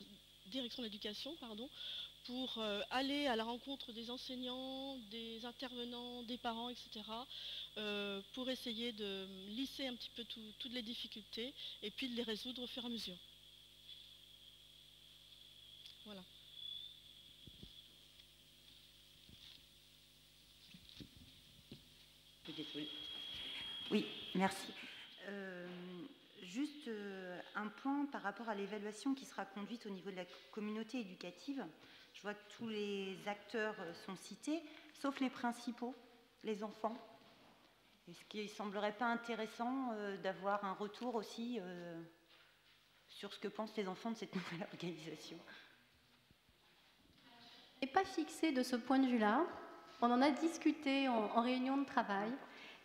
de l'éducation, pour aller à la rencontre des enseignants, des intervenants, des parents, etc. Pour essayer de lisser un petit peu toutes les difficultés et puis de les résoudre au fur et à mesure. Voilà. Oui, merci. Juste un point par rapport à l'évaluation qui sera conduite au niveau de la communauté éducative. Je vois que tous les acteurs sont cités, sauf les principaux, les enfants. Est-ce qu'il ne semblerait pas intéressant d'avoir un retour aussi sur ce que pensent les enfants de cette nouvelle organisation ? n'est pas fixé de ce point de vue-là. On en a discuté en réunion de travail.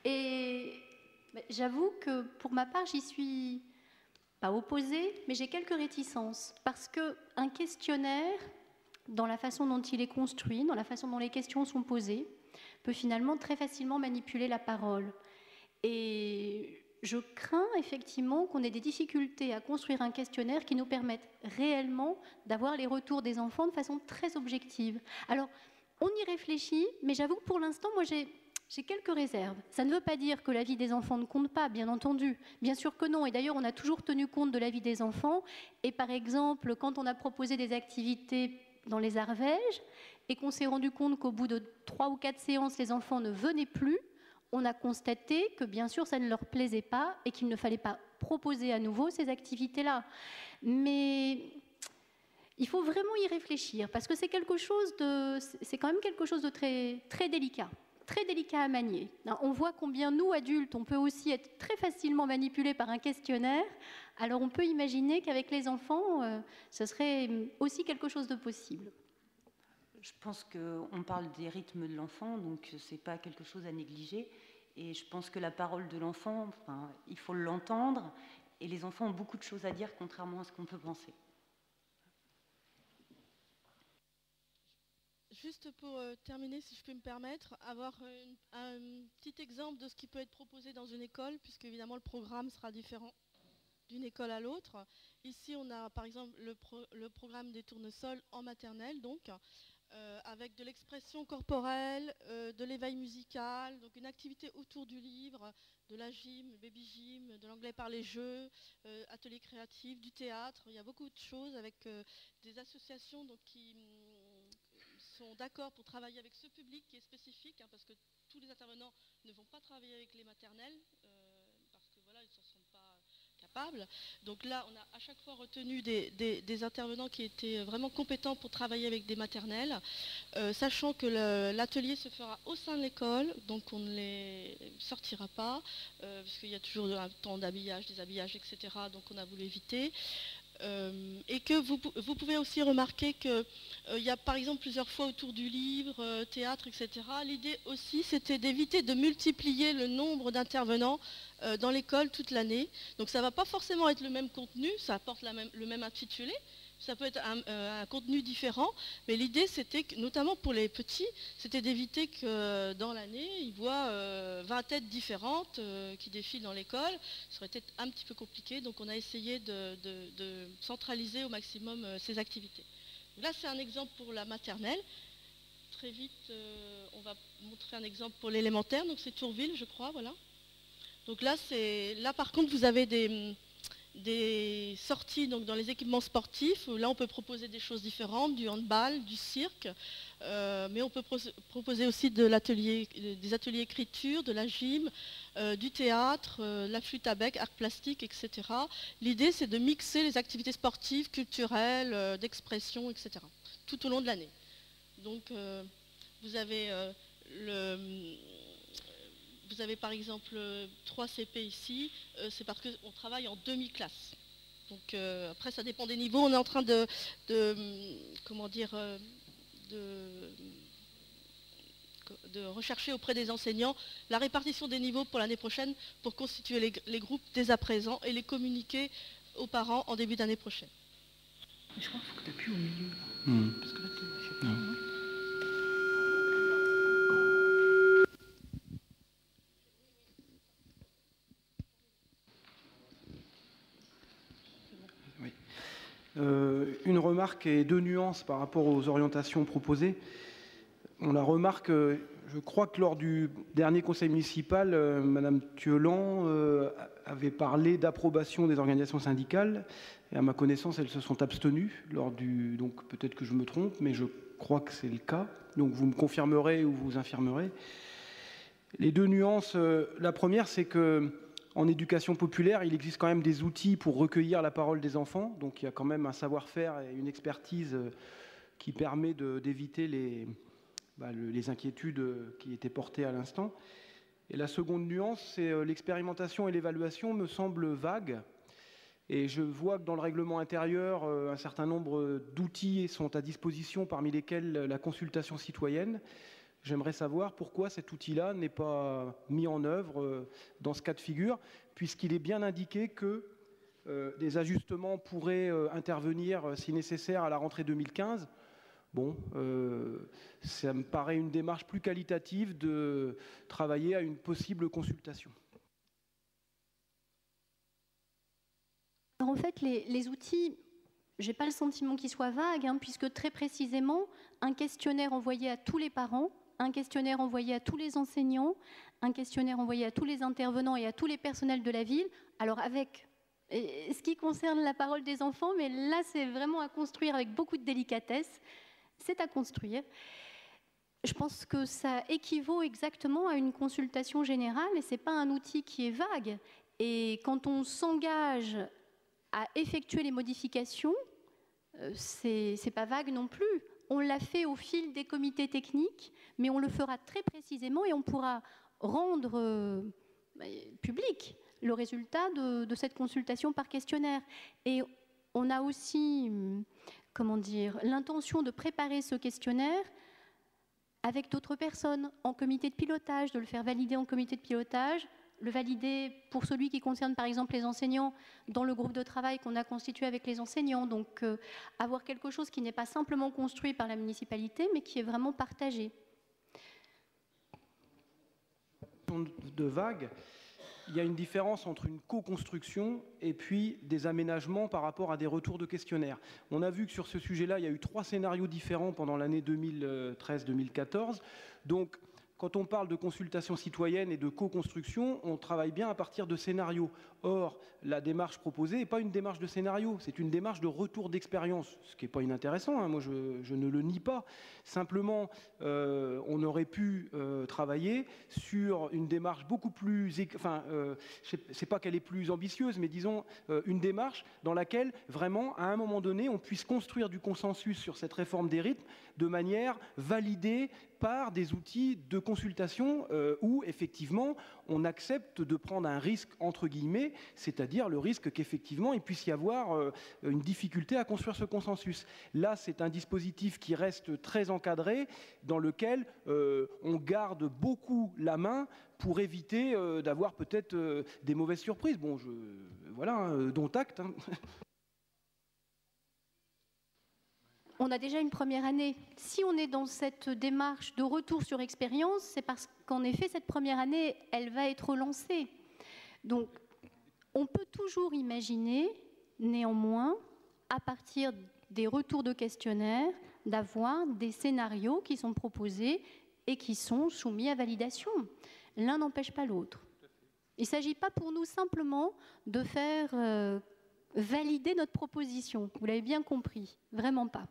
Et j'avoue que pour ma part, j'y suis pas opposée, mais j'ai quelques réticences. Parce qu'un questionnaire, dans la façon dont il est construit, dans la façon dont les questions sont posées, peut finalement très facilement manipuler la parole. Et je crains effectivement qu'on ait des difficultés à construire un questionnaire qui nous permette réellement d'avoir les retours des enfants de façon très objective. Alors, on y réfléchit, mais j'avoue que pour l'instant, moi, j'ai quelques réserves. Ça ne veut pas dire que l'avis des enfants ne compte pas, bien entendu. Bien sûr que non. Et d'ailleurs, on a toujours tenu compte de l'avis des enfants. Et par exemple, quand on a proposé des activités dans les Arvèges et qu'on s'est rendu compte qu'au bout de 3 ou 4 séances, les enfants ne venaient plus, on a constaté que, bien sûr, ça ne leur plaisait pas et qu'il ne fallait pas proposer à nouveau ces activités-là. Mais il faut vraiment y réfléchir parce que c'est quand même quelque chose de très, très délicat à manier. On voit combien nous, adultes, on peut aussi être très facilement manipulés par un questionnaire. Alors on peut imaginer qu'avec les enfants, ce serait aussi quelque chose de possible. Je pense qu'on parle des rythmes de l'enfant, donc ce n'est pas quelque chose à négliger. Et je pense que la parole de l'enfant, il faut l'entendre. Et les enfants ont beaucoup de choses à dire, contrairement à ce qu'on peut penser. Juste pour terminer, si je peux me permettre, avoir un petit exemple de ce qui peut être proposé dans une école, puisque évidemment le programme sera différent d'une école à l'autre. Ici, on a par exemple le programme des tournesols en maternelle, donc, avec de l'expression corporelle, de l'éveil musical, donc une activité autour du livre, de la gym, baby gym, de l'anglais par les jeux, ateliers créatifs, du théâtre. Il y a beaucoup de choses avec des associations donc, qui sont d'accord pour travailler avec ce public qui est spécifique, parce que tous les intervenants ne vont pas travailler avec les maternelles, parce que voilà, ils ne s'en sont pas capables. Donc là, on a à chaque fois retenu des intervenants qui étaient vraiment compétents pour travailler avec des maternelles, sachant que l'atelier se fera au sein de l'école, donc on ne les sortira pas, parce qu'il y a toujours un temps d'habillage, déshabillage, etc. Donc on a voulu éviter. Et que vous pouvez aussi remarquer qu'il y a par exemple plusieurs fois autour du livre, théâtre, etc. L'idée aussi, c'était d'éviter de multiplier le nombre d'intervenants dans l'école toute l'année. Donc ça ne va pas forcément être le même contenu, ça apporte le même intitulé, ça peut être un contenu différent, mais l'idée c'était, notamment pour les petits, c'était d'éviter que dans l'année, ils voient 20 têtes différentes qui défilent dans l'école. Ça aurait été un petit peu compliqué, donc on a essayé de centraliser au maximum ces activités. Là c'est un exemple pour la maternelle. Très vite, on va montrer un exemple pour l'élémentaire, donc c'est Tourville je crois, voilà. Donc là par contre vous avez des sorties donc, dans les équipements sportifs. Là, on peut proposer des choses différentes, du handball, du cirque, mais on peut proposer aussi des ateliers écriture, de la gym, du théâtre, la flûte à bec, art plastique, etc. L'idée, c'est de mixer les activités sportives, culturelles, d'expression, etc. tout au long de l'année. Donc, vous avez par exemple 3 CP ici, c'est parce qu'on travaille en demi-classe. Donc après ça dépend des niveaux, on est en train de rechercher auprès des enseignants la répartition des niveaux pour l'année prochaine pour constituer les groupes dès à présent et les communiquer aux parents en début d'année prochaine. Je crois qu'il faut que tu appuies au milieu. Parce que là, tu une remarque et 2 nuances par rapport aux orientations proposées. On la remarque, je crois que lors du dernier conseil municipal, Madame Thiolan avait parlé d'approbation des organisations syndicales. Et à ma connaissance, elles se sont abstenues lors du... Donc peut-être que je me trompe, mais je crois que c'est le cas. Donc vous me confirmerez ou vous infirmerez. Les 2 nuances, la première, c'est que en éducation populaire, il existe quand même des outils pour recueillir la parole des enfants. Donc il y a quand même un savoir-faire et une expertise qui permet d'éviter les inquiétudes qui étaient portées à l'instant. Et la seconde nuance, c'est l'expérimentation et l'évaluation me semblent vagues. Et je vois que dans le règlement intérieur, un certain nombre d'outils sont à disposition, parmi lesquels la consultation citoyenne. J'aimerais savoir pourquoi cet outil-là n'est pas mis en œuvre dans ce cas de figure, puisqu'il est bien indiqué que des ajustements pourraient intervenir, si nécessaire, à la rentrée 2015. Bon, ça me paraît une démarche plus qualitative de travailler à une possible consultation. Alors en fait, les outils, je n'ai pas le sentiment qu'ils soient vagues, puisque très précisément, un questionnaire envoyé à tous les parents, un questionnaire envoyé à tous les enseignants, un questionnaire envoyé à tous les intervenants et à tous les personnels de la ville. Alors avec ce qui concerne la parole des enfants, mais là c'est vraiment à construire avec beaucoup de délicatesse, c'est à construire. Je pense que ça équivaut exactement à une consultation générale et ce n'est pas un outil qui est vague. Et quand on s'engage à effectuer les modifications, c'est pas vague non plus. On l'a fait au fil des comités techniques, mais on le fera très précisément et on pourra rendre public le résultat de cette consultation par questionnaire. Et on a aussi, l'intention de préparer ce questionnaire avec d'autres personnes en comité de pilotage, de le faire valider en comité de pilotage, le valider pour celui qui concerne par exemple les enseignants dans le groupe de travail qu'on a constitué avec les enseignants. Donc avoir quelque chose qui n'est pas simplement construit par la municipalité, mais qui est vraiment partagé. De vague, il y a une différence entre une co-construction et puis des aménagements par rapport à des retours de questionnaires. On a vu que sur ce sujet-là, il y a eu 3 scénarios différents pendant l'année 2013-2014. Donc, quand on parle de consultation citoyenne et de co-construction, on travaille bien à partir de scénarios. Or, la démarche proposée n'est pas une démarche de scénario, c'est une démarche de retour d'expérience, ce qui n'est pas inintéressant, moi je ne le nie pas. Simplement, on aurait pu travailler sur une démarche beaucoup plus... je ne sais pas qu'elle est plus ambitieuse, mais disons une démarche dans laquelle, vraiment, à un moment donné, on puisse construire du consensus sur cette réforme des rythmes de manière validée par des outils de consultation où, effectivement, on accepte de prendre un risque, entre guillemets, c'est-à-dire le risque qu'effectivement, il puisse y avoir une difficulté à construire ce consensus. Là, c'est un dispositif qui reste très encadré, dans lequel on garde beaucoup la main pour éviter d'avoir peut-être des mauvaises surprises. Bon, voilà, dont acte. Hein. On a déjà une première année. Si on est dans cette démarche de retour sur expérience, c'est parce qu'en effet, cette première année, elle va être lancée. Donc, on peut toujours imaginer, néanmoins, à partir des retours de questionnaires, d'avoir des scénarios qui sont proposés et qui sont soumis à validation. L'un n'empêche pas l'autre. Il ne s'agit pas pour nous simplement de faire valider notre proposition. Vous l'avez bien compris, vraiment pas.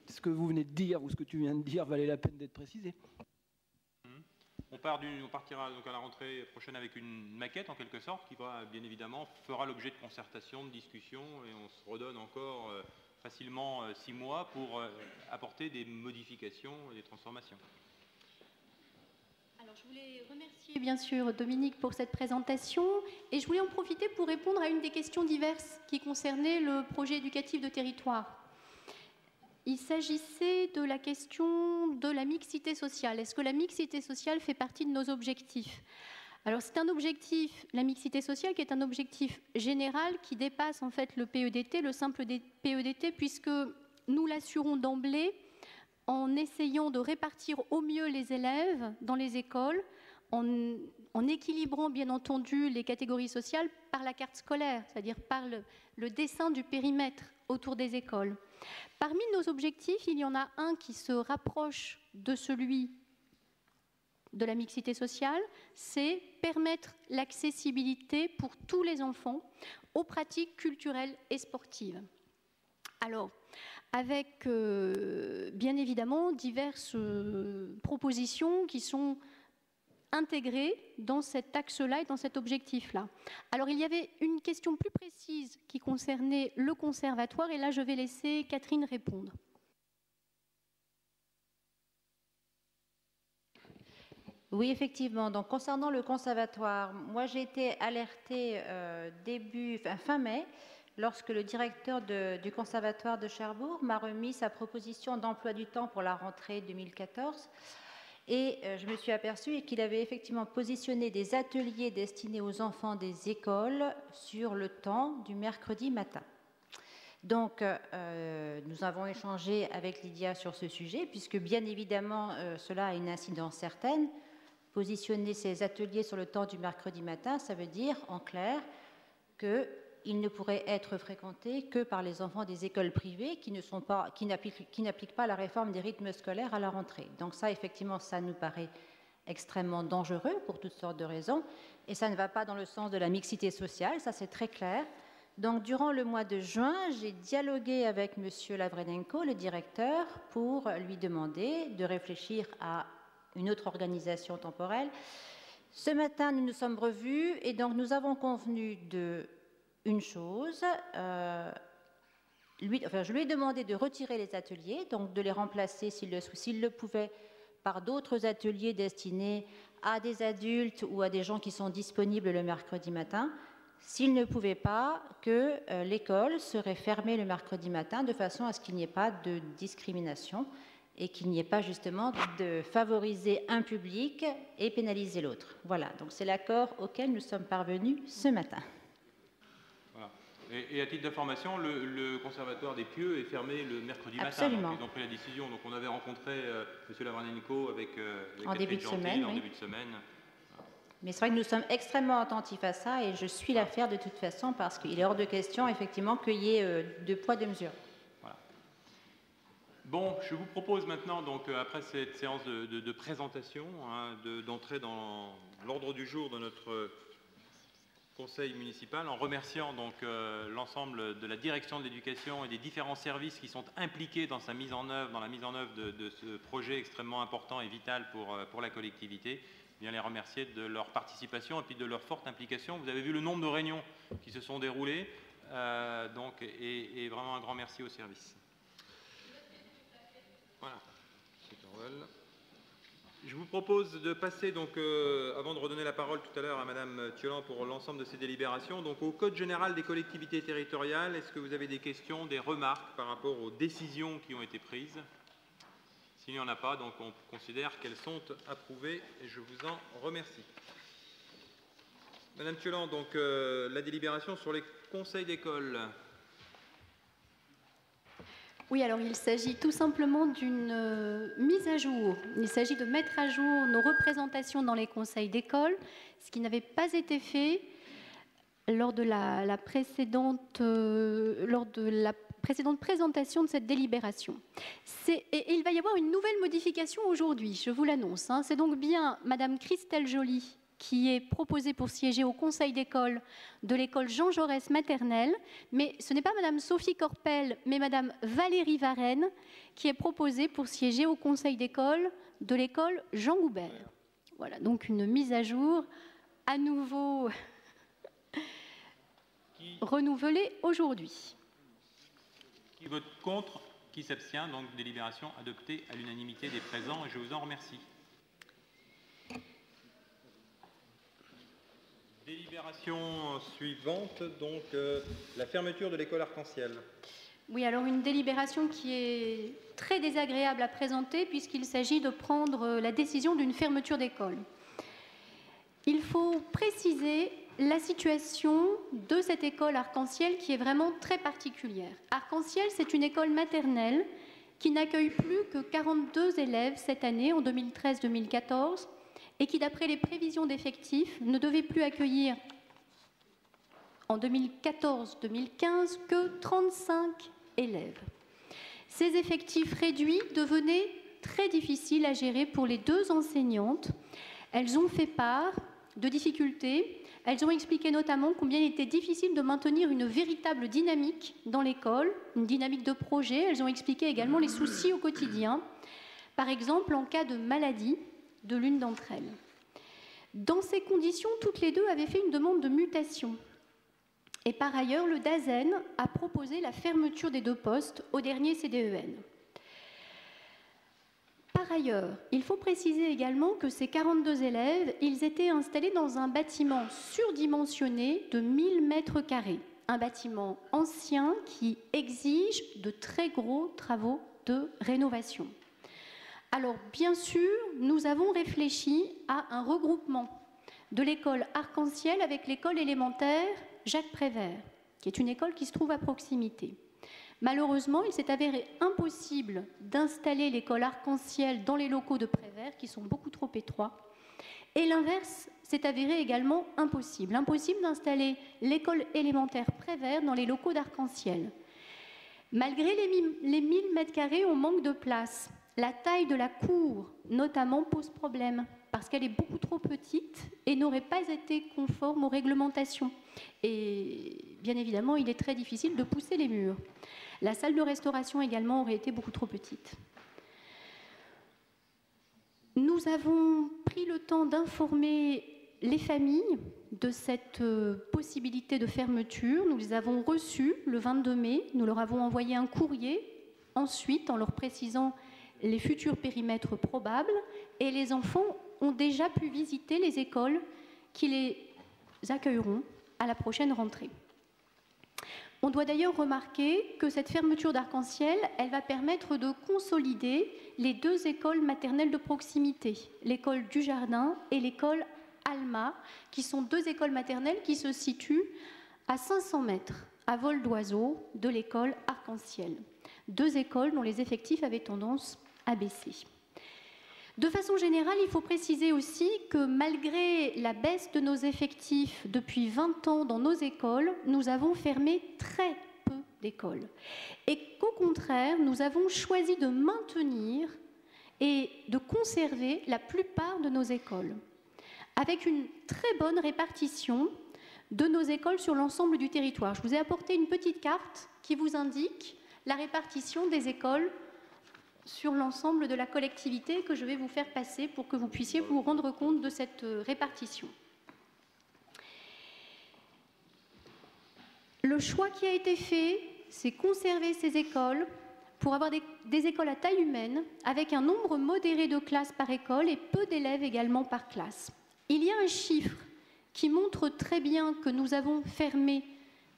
Ce que vous venez de dire ou ce que tu viens de dire valait la peine d'être précisé. On partira donc à la rentrée prochaine avec une maquette en quelque sorte qui va bien évidemment fera l'objet de concertation, de discussion et on se redonne encore facilement 6 mois pour apporter des modifications et des transformations. Alors, je voulais remercier bien sûr Dominique pour cette présentation et je voulais en profiter pour répondre à une des questions diverses qui concernait le projet éducatif de territoire. Il s'agissait de la question de la mixité sociale. Est-ce que la mixité sociale fait partie de nos objectifs ? Alors c'est un objectif, la mixité sociale, qui est un objectif général qui dépasse en fait le PEDT, le simple PEDT, puisque nous l'assurons d'emblée en essayant de répartir au mieux les élèves dans les écoles, en équilibrant bien entendu les catégories sociales par la carte scolaire, c'est-à-dire par le dessin du périmètre autour des écoles. Parmi nos objectifs, il y en a un qui se rapproche de celui de la mixité sociale, c'est permettre l'accessibilité pour tous les enfants aux pratiques culturelles et sportives. Alors, avec bien évidemment diverses propositions qui sont intégrées dans cet axe-là et dans cet objectif-là. Alors, il y avait une question plus précise qui concernait le conservatoire, et là, je vais laisser Catherine répondre. Oui, effectivement. Donc, concernant le conservatoire, moi, j'ai été alertée fin mai, lorsque le directeur du conservatoire de Cherbourg m'a remis sa proposition d'emploi du temps pour la rentrée 2014. Et je me suis aperçue qu'il avait effectivement positionné des ateliers destinés aux enfants des écoles sur le temps du mercredi matin. Donc, nous avons échangé avec Lydia sur ce sujet, puisque bien évidemment, cela a une incidence certaine. Positionner ces ateliers sur le temps du mercredi matin, ça veut dire, en clair, qu'ils ne pourraient être fréquentés que par les enfants des écoles privées qui n'appliquent pas la réforme des rythmes scolaires à la rentrée. Donc ça, effectivement, ça nous paraît extrêmement dangereux pour toutes sortes de raisons, et ça ne va pas dans le sens de la mixité sociale, ça c'est très clair. Donc durant le mois de juin, j'ai dialogué avec M. Lavrenenko, le directeur, pour lui demander de réfléchir à une autre organisation temporelle. Ce matin, nous nous sommes revus, et donc nous avons convenu une chose, je lui ai demandé de retirer les ateliers, donc de les remplacer, s'il le pouvait, par d'autres ateliers destinés à des adultes ou à des gens qui sont disponibles le mercredi matin. S'il ne pouvait pas, que l'école serait fermée le mercredi matin de façon à ce qu'il n'y ait pas de discrimination et qu'il n'y ait pas justement de favoriser un public et pénaliser l'autre. Voilà, donc c'est l'accord auquel nous sommes parvenus ce matin. Voilà. Et à titre d'information, le conservatoire des Pieux est fermé le mercredi Absolument. matin. Ils ont pris la décision. Donc on avait rencontré M. Lavrenenko avec en début de semaine. En début de semaine. Mais c'est vrai que nous sommes extrêmement attentifs à ça et je suis l'affaire de toute façon parce qu'il est hors de question effectivement qu'il y ait deux poids, deux mesures. Voilà. Bon, je vous propose maintenant, donc après cette séance de présentation, d'entrer dans l'ordre du jour de notre conseil municipal, en remerciant donc l'ensemble de la direction de l'éducation et des différents services qui sont impliqués dans sa mise en œuvre, dans la mise en œuvre de ce projet extrêmement important et vital pour la collectivité. Bien les remercier de leur participation et puis de leur forte implication. Vous avez vu le nombre de réunions qui se sont déroulées, et vraiment un grand merci au service. Voilà. Voilà. Je vous propose de passer, donc, avant de redonner la parole tout à l'heure à Madame Thiolan pour l'ensemble de ces délibérations, donc au Code général des collectivités territoriales. Est-ce que vous avez des questions, des remarques par rapport aux décisions qui ont été prises? S'il n'y en a pas, donc on considère qu'elles sont approuvées et je vous en remercie. Madame Thiolan, donc la délibération sur les conseils d'école. Oui, alors il s'agit tout simplement d'une mise à jour. Il s'agit de mettre à jour nos représentations dans les conseils d'école, ce qui n'avait pas été fait lors de la précédente présentation de cette délibération. Et il va y avoir une nouvelle modification aujourd'hui, je vous l'annonce. C'est donc bien Madame Christelle Joly qui est proposée pour siéger au conseil d'école de l'école Jean Jaurès maternelle, mais ce n'est pas Madame Sophie Corpel, mais Madame Valérie Varenne qui est proposée pour siéger au conseil d'école de l'école Jean Goubert. Voilà, donc une mise à jour à nouveau renouvelée aujourd'hui. Qui vote contre? Qui s'abstient? Donc délibération adoptée à l'unanimité des présents et je vous en remercie. Délibération suivante, donc la fermeture de l'école Arc-en-Ciel. Oui, alors une délibération qui est très désagréable à présenter puisqu'il s'agit de prendre la décision d'une fermeture d'école. Il faut préciser la situation de cette école Arc-en-Ciel qui est vraiment très particulière. Arc-en-Ciel, c'est une école maternelle qui n'accueille plus que 42 élèves cette année, en 2013-2014, et qui, d'après les prévisions d'effectifs, ne devait plus accueillir en 2014-2015 que 35 élèves. Ces effectifs réduits devenaient très difficiles à gérer pour les deux enseignantes. Elles ont fait part de difficultés. Elles ont expliqué notamment combien il était difficile de maintenir une véritable dynamique dans l'école, une dynamique de projet. Elles ont expliqué également les soucis au quotidien, par exemple en cas de maladie de l'une d'entre elles. Dans ces conditions, toutes les deux avaient fait une demande de mutation. Et par ailleurs, le DAZEN a proposé la fermeture des deux postes au dernier CDEN. Par ailleurs, il faut préciser également que ces 42 élèves, ils étaient installés dans un bâtiment surdimensionné de 1000 mètres carrés. Un bâtiment ancien qui exige de très gros travaux de rénovation. Alors, bien sûr, nous avons réfléchi à un regroupement de l'école Arc-en-Ciel avec l'école élémentaire Jacques Prévert, qui est une école qui se trouve à proximité. Malheureusement, il s'est avéré impossible d'installer l'école Arc-en-Ciel dans les locaux de Prévert, qui sont beaucoup trop étroits. Et l'inverse s'est avéré également impossible. Impossible d'installer l'école élémentaire Prévert dans les locaux d'Arc-en-Ciel. Malgré les 1000 mètres carrés, on manque de place. La taille de la cour, notamment, pose problème parce qu'elle est beaucoup trop petite et n'aurait pas été conforme aux réglementations. Et bien évidemment, il est très difficile de pousser les murs. La salle de restauration également aurait été beaucoup trop petite. Nous avons pris le temps d'informer les familles de cette possibilité de fermeture. Nous les avons reçus le 22 mai. Nous leur avons envoyé un courrier ensuite en leur précisant les futurs périmètres probables et les enfants ont déjà pu visiter les écoles qui les accueilleront à la prochaine rentrée. On doit d'ailleurs remarquer que cette fermeture d'Arc-en-Ciel, elle va permettre de consolider les deux écoles maternelles de proximité, l'école du Jardin et l'école Alma, qui sont deux écoles maternelles qui se situent à 500 mètres à vol d'oiseau de l'école Arc-en-Ciel. Deux écoles dont les effectifs avaient tendance à baisser. De façon générale, il faut préciser aussi que malgré la baisse de nos effectifs depuis 20 ans dans nos écoles, nous avons fermé très peu d'écoles. Et qu'au contraire, nous avons choisi de maintenir et de conserver la plupart de nos écoles, avec une très bonne répartition de nos écoles sur l'ensemble du territoire. Je vous ai apporté une petite carte qui vous indique la répartition des écoles sur l'ensemble de la collectivité que je vais vous faire passer pour que vous puissiez vous rendre compte de cette répartition. Le choix qui a été fait, c'est conserver ces écoles pour avoir des écoles à taille humaine, avec un nombre modéré de classes par école et peu d'élèves également par classe. Il y a un chiffre qui montre très bien que nous avons fermé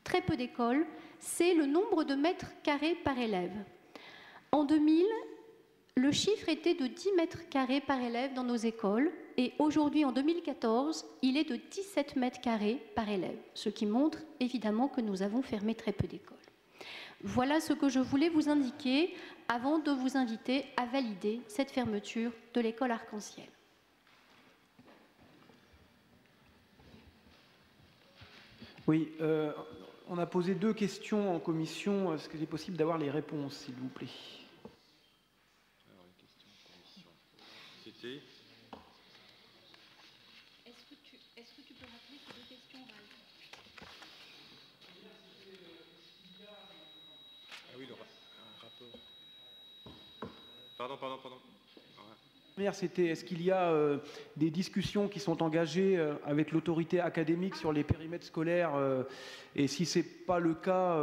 très peu d'écoles, c'est le nombre de mètres carrés par élève. En 2000, le chiffre était de 10 mètres carrés par élève dans nos écoles, et aujourd'hui, en 2014, il est de 17 mètres carrés par élève, ce qui montre évidemment que nous avons fermé très peu d'écoles. Voilà ce que je voulais vous indiquer avant de vous inviter à valider cette fermeture de l'école Arc-en-Ciel. Oui, on a posé 2 questions en commission. Est-ce qu'il est possible d'avoir les réponses, s'il vous plaît? Alors, une question en commission. C'était... Est-ce que tu peux rappeler ces 2 questions, Ah oui, un rapport. Pardon. La première, c'était est-ce qu'il y a des discussions qui sont engagées avec l'autorité académique sur les périmètres scolaires et si ce n'est pas le cas,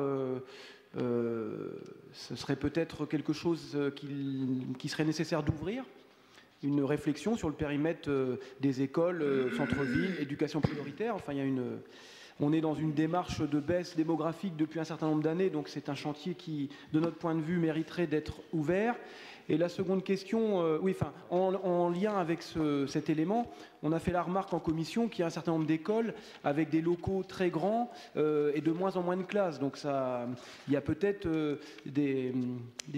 ce serait peut-être quelque chose qui serait nécessaire d'ouvrir, une réflexion sur le périmètre des écoles, centre-ville, éducation prioritaire. Enfin, on est dans une démarche de baisse démographique depuis un certain nombre d'années, donc c'est un chantier qui, de notre point de vue, mériterait d'être ouvert. Et la seconde question, en lien avec cet élément, on a fait la remarque en commission qu'il y a un certain nombre d'écoles avec des locaux très grands et de moins en moins de classes. Donc il y a peut-être des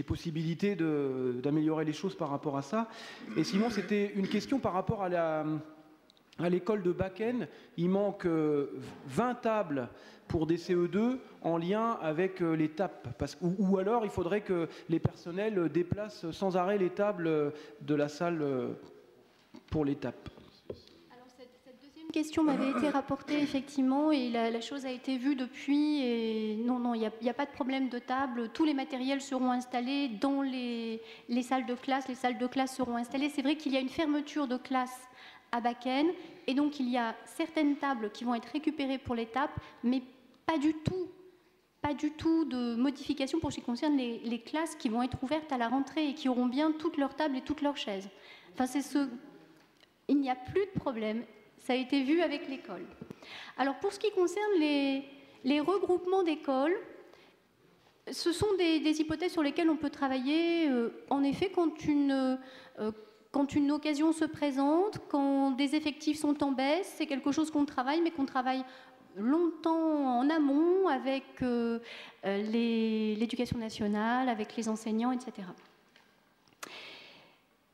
possibilités d'améliorer les choses par rapport à ça. Et sinon, c'était une question par rapport à l'école de Bakken. Il manque 20 tables pour des CE2 en lien avec les TAP. Ou alors, il faudrait que les personnels déplacent sans arrêt les tables de la salle pour les TAP. Alors, cette deuxième question m'avait été rapportée, effectivement, et la chose a été vue depuis. Et non, il n'y a pas de problème de table. Tous les matériels seront installés dans les salles de classe. Les salles de classe seront installées. C'est vrai qu'il y a une fermeture de classe à Bakken, et donc il y a certaines tables qui vont être récupérées pour les TAP, mais pas du tout de modification pour ce qui concerne les classes qui vont être ouvertes à la rentrée et qui auront bien toutes leurs tables et toutes leurs chaises. Enfin, il n'y a plus de problème, ça a été vu avec l'école. Alors pour ce qui concerne les regroupements d'écoles, ce sont des hypothèses sur lesquelles on peut travailler. En effet, quand une occasion se présente, quand des effectifs sont en baisse, c'est quelque chose qu'on travaille, mais qu'on travaille longtemps en amont avec l'éducation nationale, avec les enseignants, etc.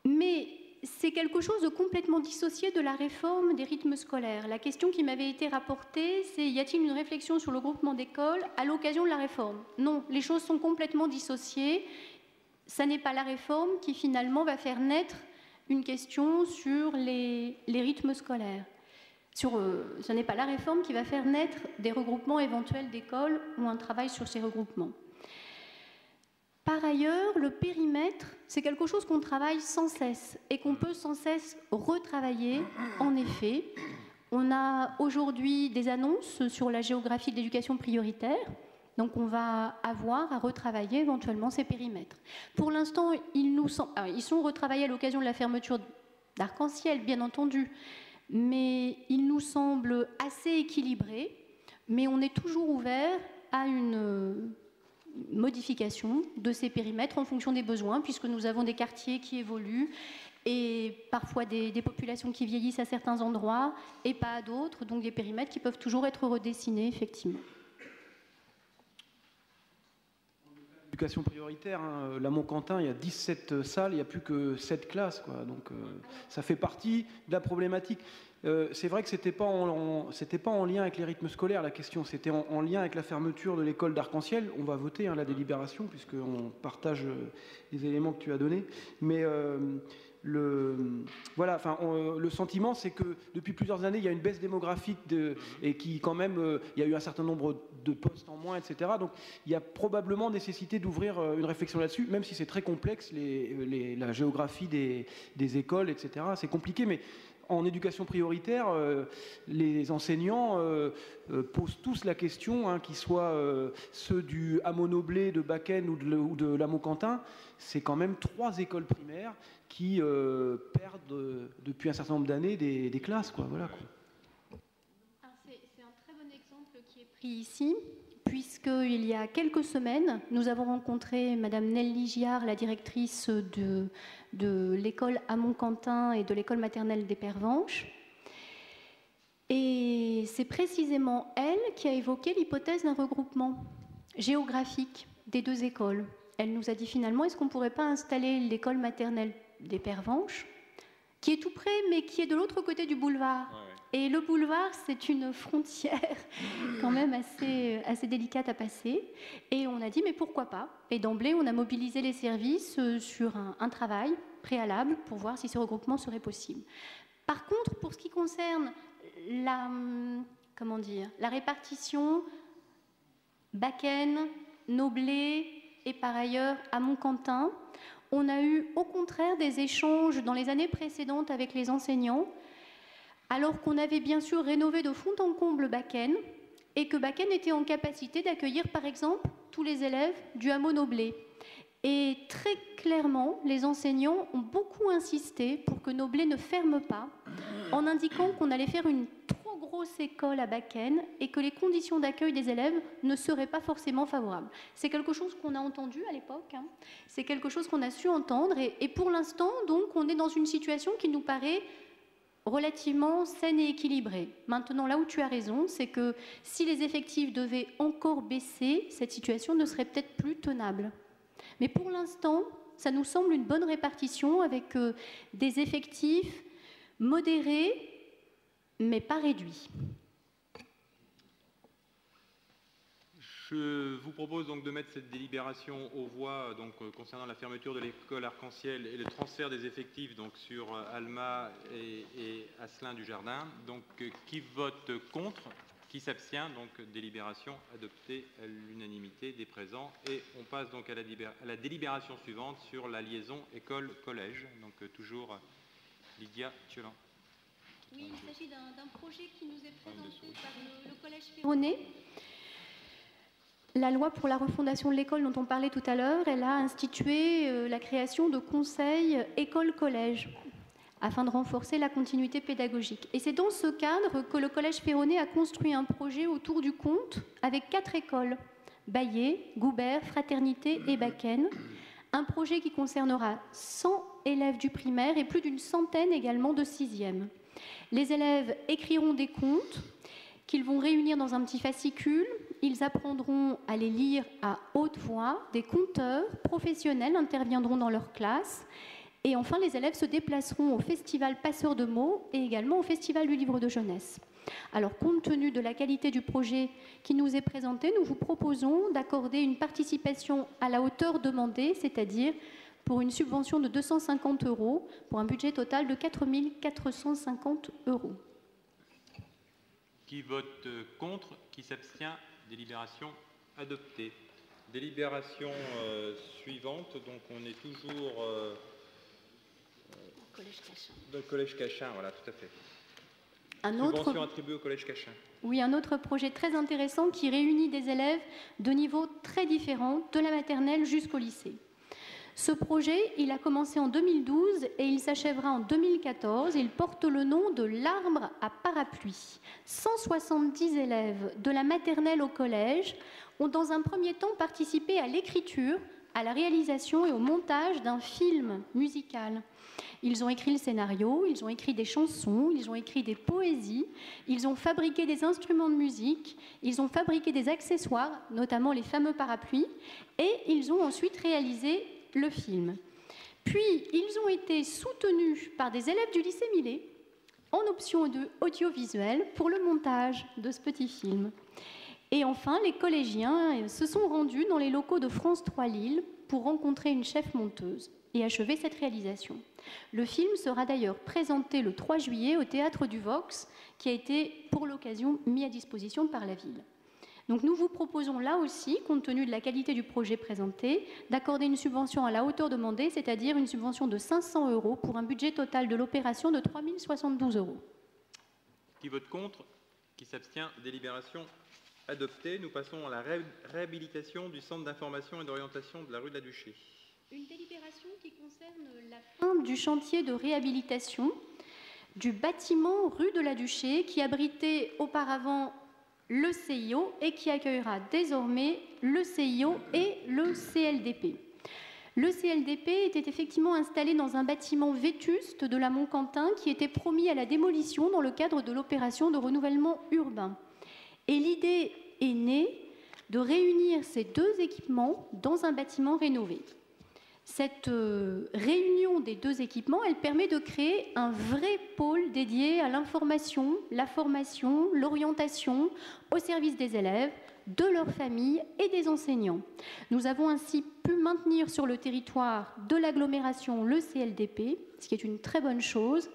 Mais c'est quelque chose de complètement dissocié de la réforme des rythmes scolaires. La question qui m'avait été rapportée, c'est y a-t-il une réflexion sur le groupement d'écoles à l'occasion de la réforme? Non, les choses sont complètement dissociées. Ça n'est pas la réforme qui finalement va faire naître une question sur les rythmes scolaires. Ce n'est pas la réforme qui va faire naître des regroupements éventuels d'écoles ou un travail sur ces regroupements. Par ailleurs, le périmètre, c'est quelque chose qu'on travaille sans cesse et qu'on peut sans cesse retravailler. En effet, on a aujourd'hui des annonces sur la géographie de l'éducation prioritaire. Donc on va avoir à retravailler éventuellement ces périmètres. Pour l'instant, ils sont retravaillés à l'occasion de la fermeture d'Arc-en-Ciel, bien entendu, mais ils nous semblent assez équilibrés, mais on est toujours ouvert à une modification de ces périmètres en fonction des besoins, puisque nous avons des quartiers qui évoluent et parfois des populations qui vieillissent à certains endroits et pas à d'autres, donc des périmètres qui peuvent toujours être redessinés, effectivement. Éducation prioritaire, hein, la Montquentin, il y a 17 salles, il n'y a plus que 7 classes, quoi. Donc ça fait partie de la problématique. C'est vrai que c'était pas en lien avec les rythmes scolaires la question, c'était en lien avec la fermeture de l'école d'Arc-en-Ciel. On va voter la délibération puisqu'on partage les éléments que tu as donnés. Mais le sentiment, c'est que depuis plusieurs années, il y a une baisse démographique et qui, quand même, il y a eu un certain nombre de postes en moins, etc. Donc, il y a probablement nécessité d'ouvrir une réflexion là-dessus, même si c'est très complexe, la géographie des écoles, etc. C'est compliqué, mais en éducation prioritaire, les enseignants posent tous la question, hein, qu'ils soient ceux du hameau Noblé, de Bakken ou de l'Hameau-Quentin, c'est quand même 3 écoles primaires qui perdent depuis un certain nombre d'années des classes, quoi. Voilà, quoi. C'est un très bon exemple qui est pris ici, puisqu'il y a quelques semaines, nous avons rencontré Madame Nelly Giard, la directrice de l'école Hamon-Quentin et de l'école maternelle des Pervenches. Et c'est précisément elle qui a évoqué l'hypothèse d'un regroupement géographique des 2 écoles. Elle nous a dit finalement, est-ce qu'on ne pourrait pas installer l'école maternelle des Pervenches, qui est tout près, mais qui est de l'autre côté du boulevard. Ouais. Et le boulevard, c'est une frontière quand même assez délicate à passer. Et on a dit, mais pourquoi pas? Et d'emblée, on a mobilisé les services sur un travail préalable pour voir si ce regroupement serait possible. Par contre, pour ce qui concerne la répartition Bakken, Noblé et par ailleurs Hamon-Quentin, on a eu au contraire des échanges dans les années précédentes avec les enseignants, alors qu'on avait bien sûr rénové de fond en comble Bakken et que Bakken était en capacité d'accueillir par exemple tous les élèves du hameau Noblé. Et très clairement, les enseignants ont beaucoup insisté pour que Noblé ne ferme pas, en indiquant qu'on allait faire une trop grosse école à Bakken et que les conditions d'accueil des élèves ne seraient pas forcément favorables. C'est quelque chose qu'on a entendu à l'époque, hein. C'est quelque chose qu'on a su entendre et pour l'instant, donc, on est dans une situation qui nous paraît relativement saine et équilibrée. Maintenant, là où tu as raison, c'est que si les effectifs devaient encore baisser, cette situation ne serait peut-être plus tenable. Mais pour l'instant, ça nous semble une bonne répartition avec des effectifs modérés, mais pas réduits. Je vous propose donc de mettre cette délibération aux voix donc, concernant la fermeture de l'école Arc-en-Ciel et le transfert des effectifs donc, sur Alma et Asselin du Jardin. Donc, qui vote contre? Qui s'abstient? Donc, délibération adoptée à l'unanimité des présents. Et on passe donc à la délibération suivante sur la liaison école-collège. Donc, toujours Lydia Thiolan. Oui, il s'agit d'un projet qui nous est présenté par le Collège Féroné. La loi pour la refondation de l'école dont on parlait tout à l'heure, elle a institué la création de conseils école-collège afin de renforcer la continuité pédagogique. Et c'est dans ce cadre que le Collège Féroné a construit un projet autour du conte avec 4 écoles, Baillet, Goubert, Fraternité et Bakken. Un projet qui concernera 100 élèves du primaire et plus d'une centaine également de 6e. Les élèves écriront des contes qu'ils vont réunir dans un petit fascicule. Ils apprendront à les lire à haute voix. Des conteurs professionnels interviendront dans leur classe. Et enfin, les élèves se déplaceront au festival Passeurs de mots et également au festival du livre de jeunesse. Alors, compte tenu de la qualité du projet qui nous est présenté, nous vous proposons d'accorder une participation à la hauteur demandée, c'est-à-dire pour une subvention de 250 € pour un budget total de 4 450 €. Qui vote contre? Qui s'abstient? Délibération adoptée. Délibération suivante, donc on est toujours Collège Cachin. Dans le Collège Cachin, voilà, tout à fait. Subvention attribuée au Collège Cachin. Oui, un autre projet très intéressant qui réunit des élèves de niveaux très différents, de la maternelle jusqu'au lycée. Ce projet, il a commencé en 2012 et il s'achèvera en 2014. Il porte le nom de l'Arbre à parapluie. 170 élèves de la maternelle au collège ont dans un premier temps participé à l'écriture, à la réalisation et au montage d'un film musical. Ils ont écrit le scénario, ils ont écrit des chansons, ils ont écrit des poésies, ils ont fabriqué des instruments de musique, ils ont fabriqué des accessoires, notamment les fameux parapluies, et ils ont ensuite réalisé le film. Puis, ils ont été soutenus par des élèves du lycée Millet en option audiovisuelle pour le montage de ce petit film. Et enfin, les collégiens se sont rendus dans les locaux de France 3 Lille pour rencontrer une chef monteuse et achever cette réalisation. Le film sera d'ailleurs présenté le 3 juillet au Théâtre du Vox, qui a été pour l'occasion mis à disposition par la ville. Donc nous vous proposons là aussi, compte tenu de la qualité du projet présenté, d'accorder une subvention à la hauteur demandée, c'est-à-dire une subvention de 500 € pour un budget total de l'opération de 3 072 €. Qui vote contre? Qui s'abstient? Délibération adoptée. Nous passons à la réhabilitation du centre d'information et d'orientation de la rue de la Duchée. Une délibération qui concerne la fin du chantier de réhabilitation du bâtiment rue de la Duchée qui abritait auparavant le CIO et qui accueillera désormais le CIO et le CLDP. Le CLDP était effectivement installé dans un bâtiment vétuste de la Montquentin qui était promis à la démolition dans le cadre de l'opération de renouvellement urbain. Et l'idée est née de réunir ces deux équipements dans un bâtiment rénové. Cette réunion des deux équipements, elle permet de créer un vrai pôle dédié à l'information, la formation, l'orientation au service des élèves, de leurs familles et des enseignants. Nous avons ainsi pu maintenir sur le territoire de l'agglomération le CLDP, ce qui est une très bonne chose,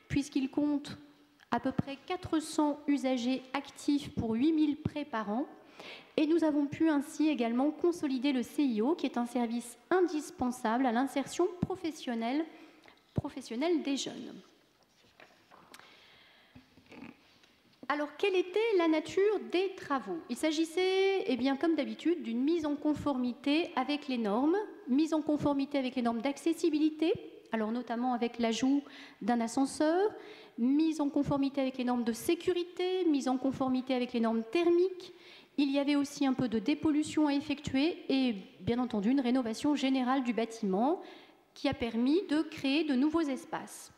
puisqu'il compte à peu près 400 usagers actifs pour 8 000 prêts par an. Et nous avons pu ainsi également consolider le CIO, qui est un service indispensable à l'insertion professionnelle des jeunes. Alors, quelle était la nature des travaux? Il s'agissait, comme d'habitude, d'une mise en conformité avec les normes, d'accessibilité, alors notamment avec l'ajout d'un ascenseur, mise en conformité avec les normes de sécurité, mise en conformité avec les normes thermiques. Il y avait aussi un peu de dépollution à effectuer et, bien entendu, une rénovation générale du bâtiment qui a permis de créer de nouveaux espaces.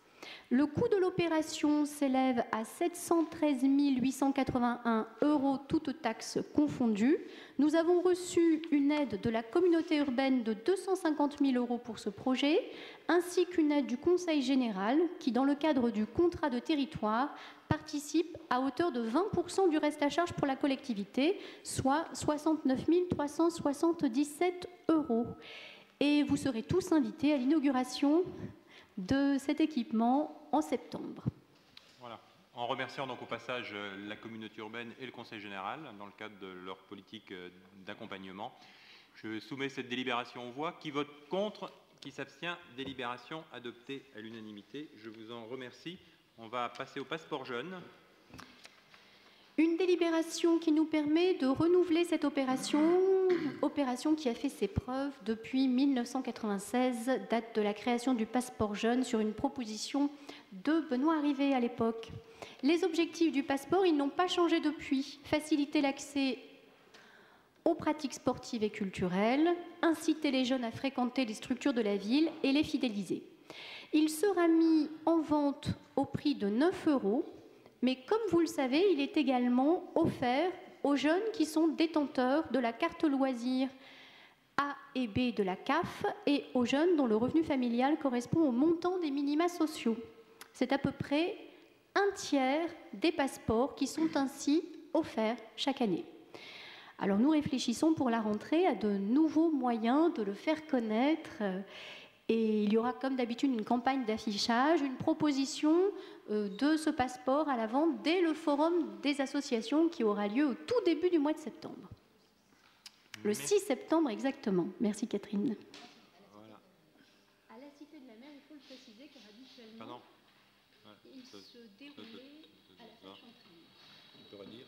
Le coût de l'opération s'élève à 713 881 €, toutes taxes confondues. Nous avons reçu une aide de la communauté urbaine de 250 000 € pour ce projet, ainsi qu'une aide du Conseil général qui, dans le cadre du contrat de territoire, participe à hauteur de 20% du reste à charge pour la collectivité, soit 69 377 €. Et vous serez tous invités à l'inauguration de cet équipement en septembre. Voilà. En remerciant donc au passage la communauté urbaine et le Conseil général dans le cadre de leur politique d'accompagnement, je soumets cette délibération aux voix. Qui vote contre? Qui s'abstient? Délibération adoptée à l'unanimité. Je vous en remercie. On va passer au passeport jeune. Une délibération qui nous permet de renouveler cette opération qui a fait ses preuves depuis 1996, date de la création du passeport jeune sur une proposition de Benoît Rivet à l'époque. Les objectifs du passeport, ils n'ont pas changé depuis. Faciliter l'accès aux pratiques sportives et culturelles, inciter les jeunes à fréquenter les structures de la ville et les fidéliser. Il sera mis en vente au prix de 9 €. Mais comme vous le savez, il est également offert aux jeunes qui sont détenteurs de la carte loisir A et B de la CAF et aux jeunes dont le revenu familial correspond au montant des minima sociaux. C'est à peu près un tiers des passeports qui sont ainsi offerts chaque année. Alors nous réfléchissons pour la rentrée à de nouveaux moyens de le faire connaître. Et il y aura, comme d'habitude, une campagne d'affichage, une proposition de ce passeport à la vente dès le forum des associations qui aura lieu au tout début du mois de septembre. Le 6 septembre exactement. Merci Catherine. Voilà. À la Cité de la Mer, il faut le préciser car habituellement, il se déroulait à la salle Chantrine.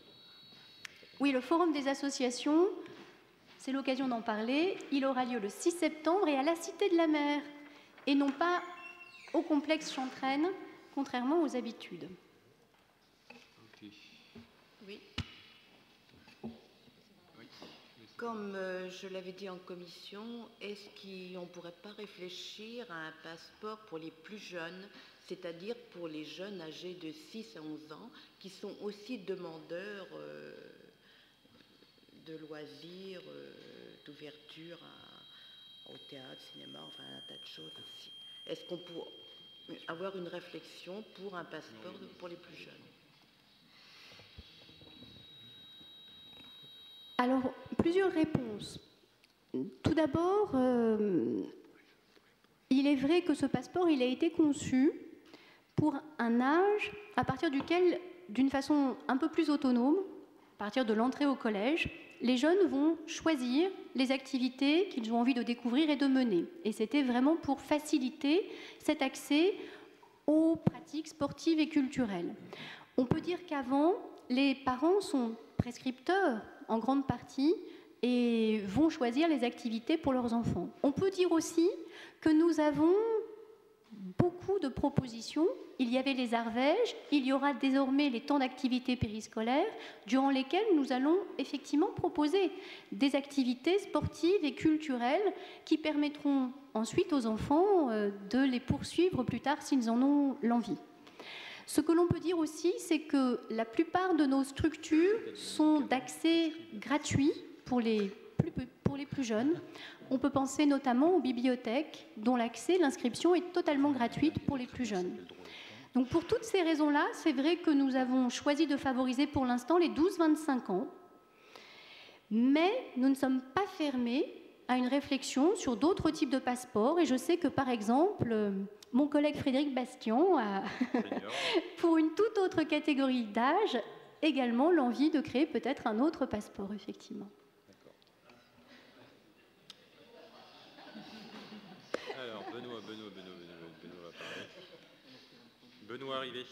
Oui, le forum des associations, c'est l'occasion d'en parler. Il aura lieu le 6 septembre et à la Cité de la Mer, et non pas au complexe Chantraine, contrairement aux habitudes. Okay. Oui. Comme je l'avais dit en commission, est-ce qu'on ne pourrait pas réfléchir à un passeport pour les plus jeunes, c'est-à-dire pour les jeunes âgés de 6 à 11 ans, qui sont aussi demandeurs de loisirs, d'ouverture au théâtre, cinéma, enfin un tas de choses aussi. Est-ce qu'on peut avoir une réflexion pour un passeport pour les plus jeunes? Alors, plusieurs réponses. Tout d'abord, il est vrai que ce passeport, il a été conçu pour un âge à partir duquel, d'une façon un peu plus autonome, à partir de l'entrée au collège, les jeunes vont choisir les activités qu'ils ont envie de découvrir et de mener. Et c'était vraiment pour faciliter cet accès aux pratiques sportives et culturelles. On peut dire qu'avant, les parents sont prescripteurs en grande partie et vont choisir les activités pour leurs enfants. On peut dire aussi que nous avons beaucoup de propositions. Il y avait les arvèges, il y aura désormais les temps d'activité périscolaire durant lesquels nous allons effectivement proposer des activités sportives et culturelles qui permettront ensuite aux enfants de les poursuivre plus tard s'ils en ont l'envie. Ce que l'on peut dire aussi, c'est que la plupart de nos structures sont d'accès gratuit pour les plus jeunes. On peut penser notamment aux bibliothèques, dont l'inscription est totalement gratuite pour les plus jeunes. Donc pour toutes ces raisons-là, c'est vrai que nous avons choisi de favoriser pour l'instant les 12-25 ans, mais nous ne sommes pas fermés à une réflexion sur d'autres types de passeports. Et je sais que, par exemple, mon collègue Frédéric Bastian a, pour une toute autre catégorie d'âge, également l'envie de créer peut-être un autre passeport, effectivement. Alors, Benoît va parler. Benoît Rivet.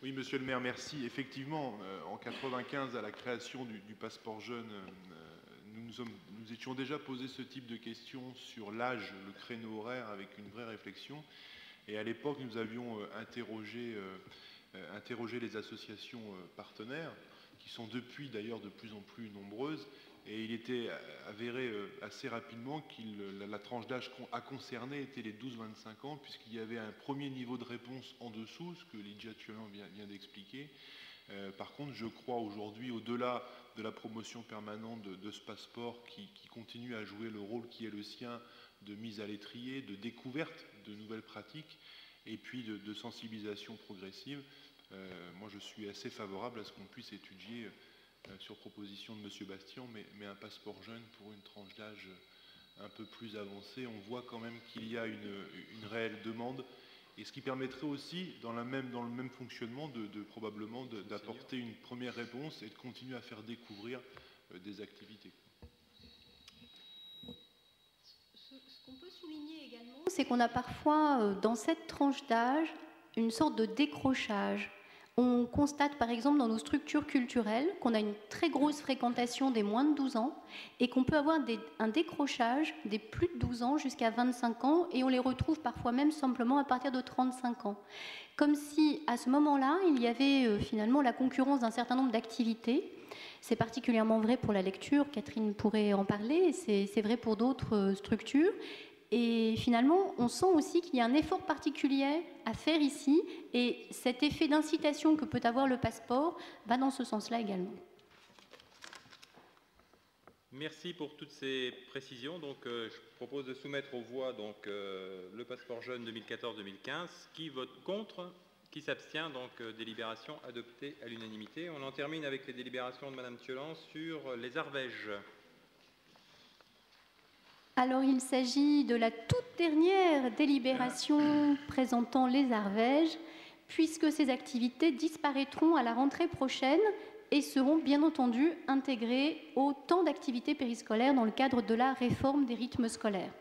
Oui, monsieur le maire, merci. Effectivement, en 1995, à la création du passeport jeune, nous étions déjà posé ce type de questions sur l'âge, le créneau horaire, avec une vraie réflexion. Et à l'époque, nous avions interrogé les associations partenaires, qui sont depuis d'ailleurs de plus en plus nombreuses. Et il était avéré assez rapidement que la tranche d'âge à concerner était les 12-25 ans, puisqu'il y avait un premier niveau de réponse en dessous, ce que Lydia Thiolan vient d'expliquer. Par contre, je crois aujourd'hui, au-delà de la promotion permanente de ce passeport qui continue à jouer le rôle qui est le sien de mise à l'étrier, de découverte de nouvelles pratiques et puis de sensibilisation progressive, moi je suis assez favorable à ce qu'on puisse étudier sur proposition de M. Bastian, mais un passeport jeune pour une tranche d'âge un peu plus avancée. On voit quand même qu'il y a une réelle demande, et ce qui permettrait aussi, dans le même fonctionnement, probablement d'apporter une première réponse et de continuer à faire découvrir des activités. Ce qu'on peut souligner également, c'est qu'on a parfois, dans cette tranche d'âge, une sorte de décrochage. On constate par exemple dans nos structures culturelles qu'on a une très grosse fréquentation des moins de 12 ans et qu'on peut avoir un décrochage des plus de 12 ans jusqu'à 25 ans, et on les retrouve parfois même simplement à partir de 35 ans. Comme si à ce moment-là, il y avait finalement la concurrence d'un certain nombre d'activités. C'est particulièrement vrai pour la lecture, Catherine pourrait en parler, c'est vrai pour d'autres structures. Et finalement, on sent aussi qu'il y a un effort particulier à faire ici, et cet effet d'incitation que peut avoir le passeport va dans ce sens-là également. Merci pour toutes ces précisions. Donc, je propose de soumettre aux voix le passeport jeune 2014-2015. Qui vote contre? Qui s'abstient? Donc, délibération adoptée à l'unanimité. On en termine avec les délibérations de Mme Thiolan sur les arvèges. Alors, il s'agit de la toute dernière délibération présentant les arvèges, puisque ces activités disparaîtront à la rentrée prochaine et seront bien entendu intégrées au temps d'activité périscolaire dans le cadre de la réforme des rythmes scolaires.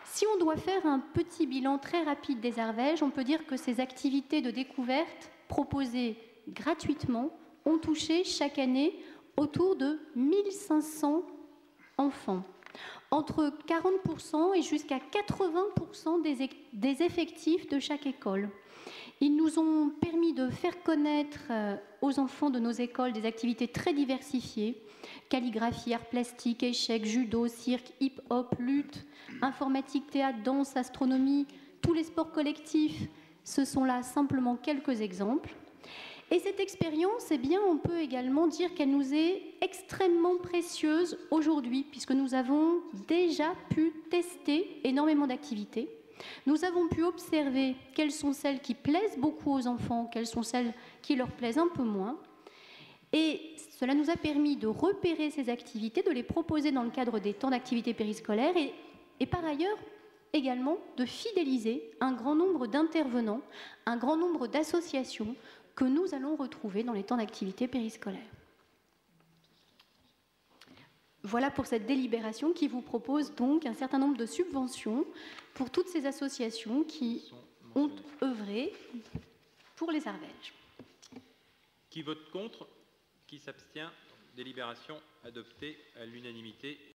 Si on doit faire un petit bilan très rapide des arvèges, on peut dire que ces activités de découverte proposées gratuitement ont touché chaque année autour de 1500 enfants. Entre 40% et jusqu'à 80% des effectifs de chaque école. Ils nous ont permis de faire connaître aux enfants de nos écoles des activités très diversifiées: calligraphie, art plastique, échecs, judo, cirque, hip-hop, lutte, informatique, théâtre, danse, astronomie, tous les sports collectifs. Ce sont là simplement quelques exemples. Et cette expérience, eh bien, on peut également dire qu'elle nous est extrêmement précieuse aujourd'hui, puisque nous avons déjà pu tester énormément d'activités. Nous avons pu observer quelles sont celles qui plaisent beaucoup aux enfants, quelles sont celles qui leur plaisent un peu moins. Et cela nous a permis de repérer ces activités, de les proposer dans le cadre des temps d'activité périscolaire et par ailleurs également de fidéliser un grand nombre d'intervenants, un grand nombre d'associations que nous allons retrouver dans les temps d'activité périscolaire. Voilà pour cette délibération qui vous propose donc un certain nombre de subventions pour toutes ces associations qui ont œuvré pour les Arvèges. Qui vote contre? Qui s'abstient? Délibération adoptée à l'unanimité.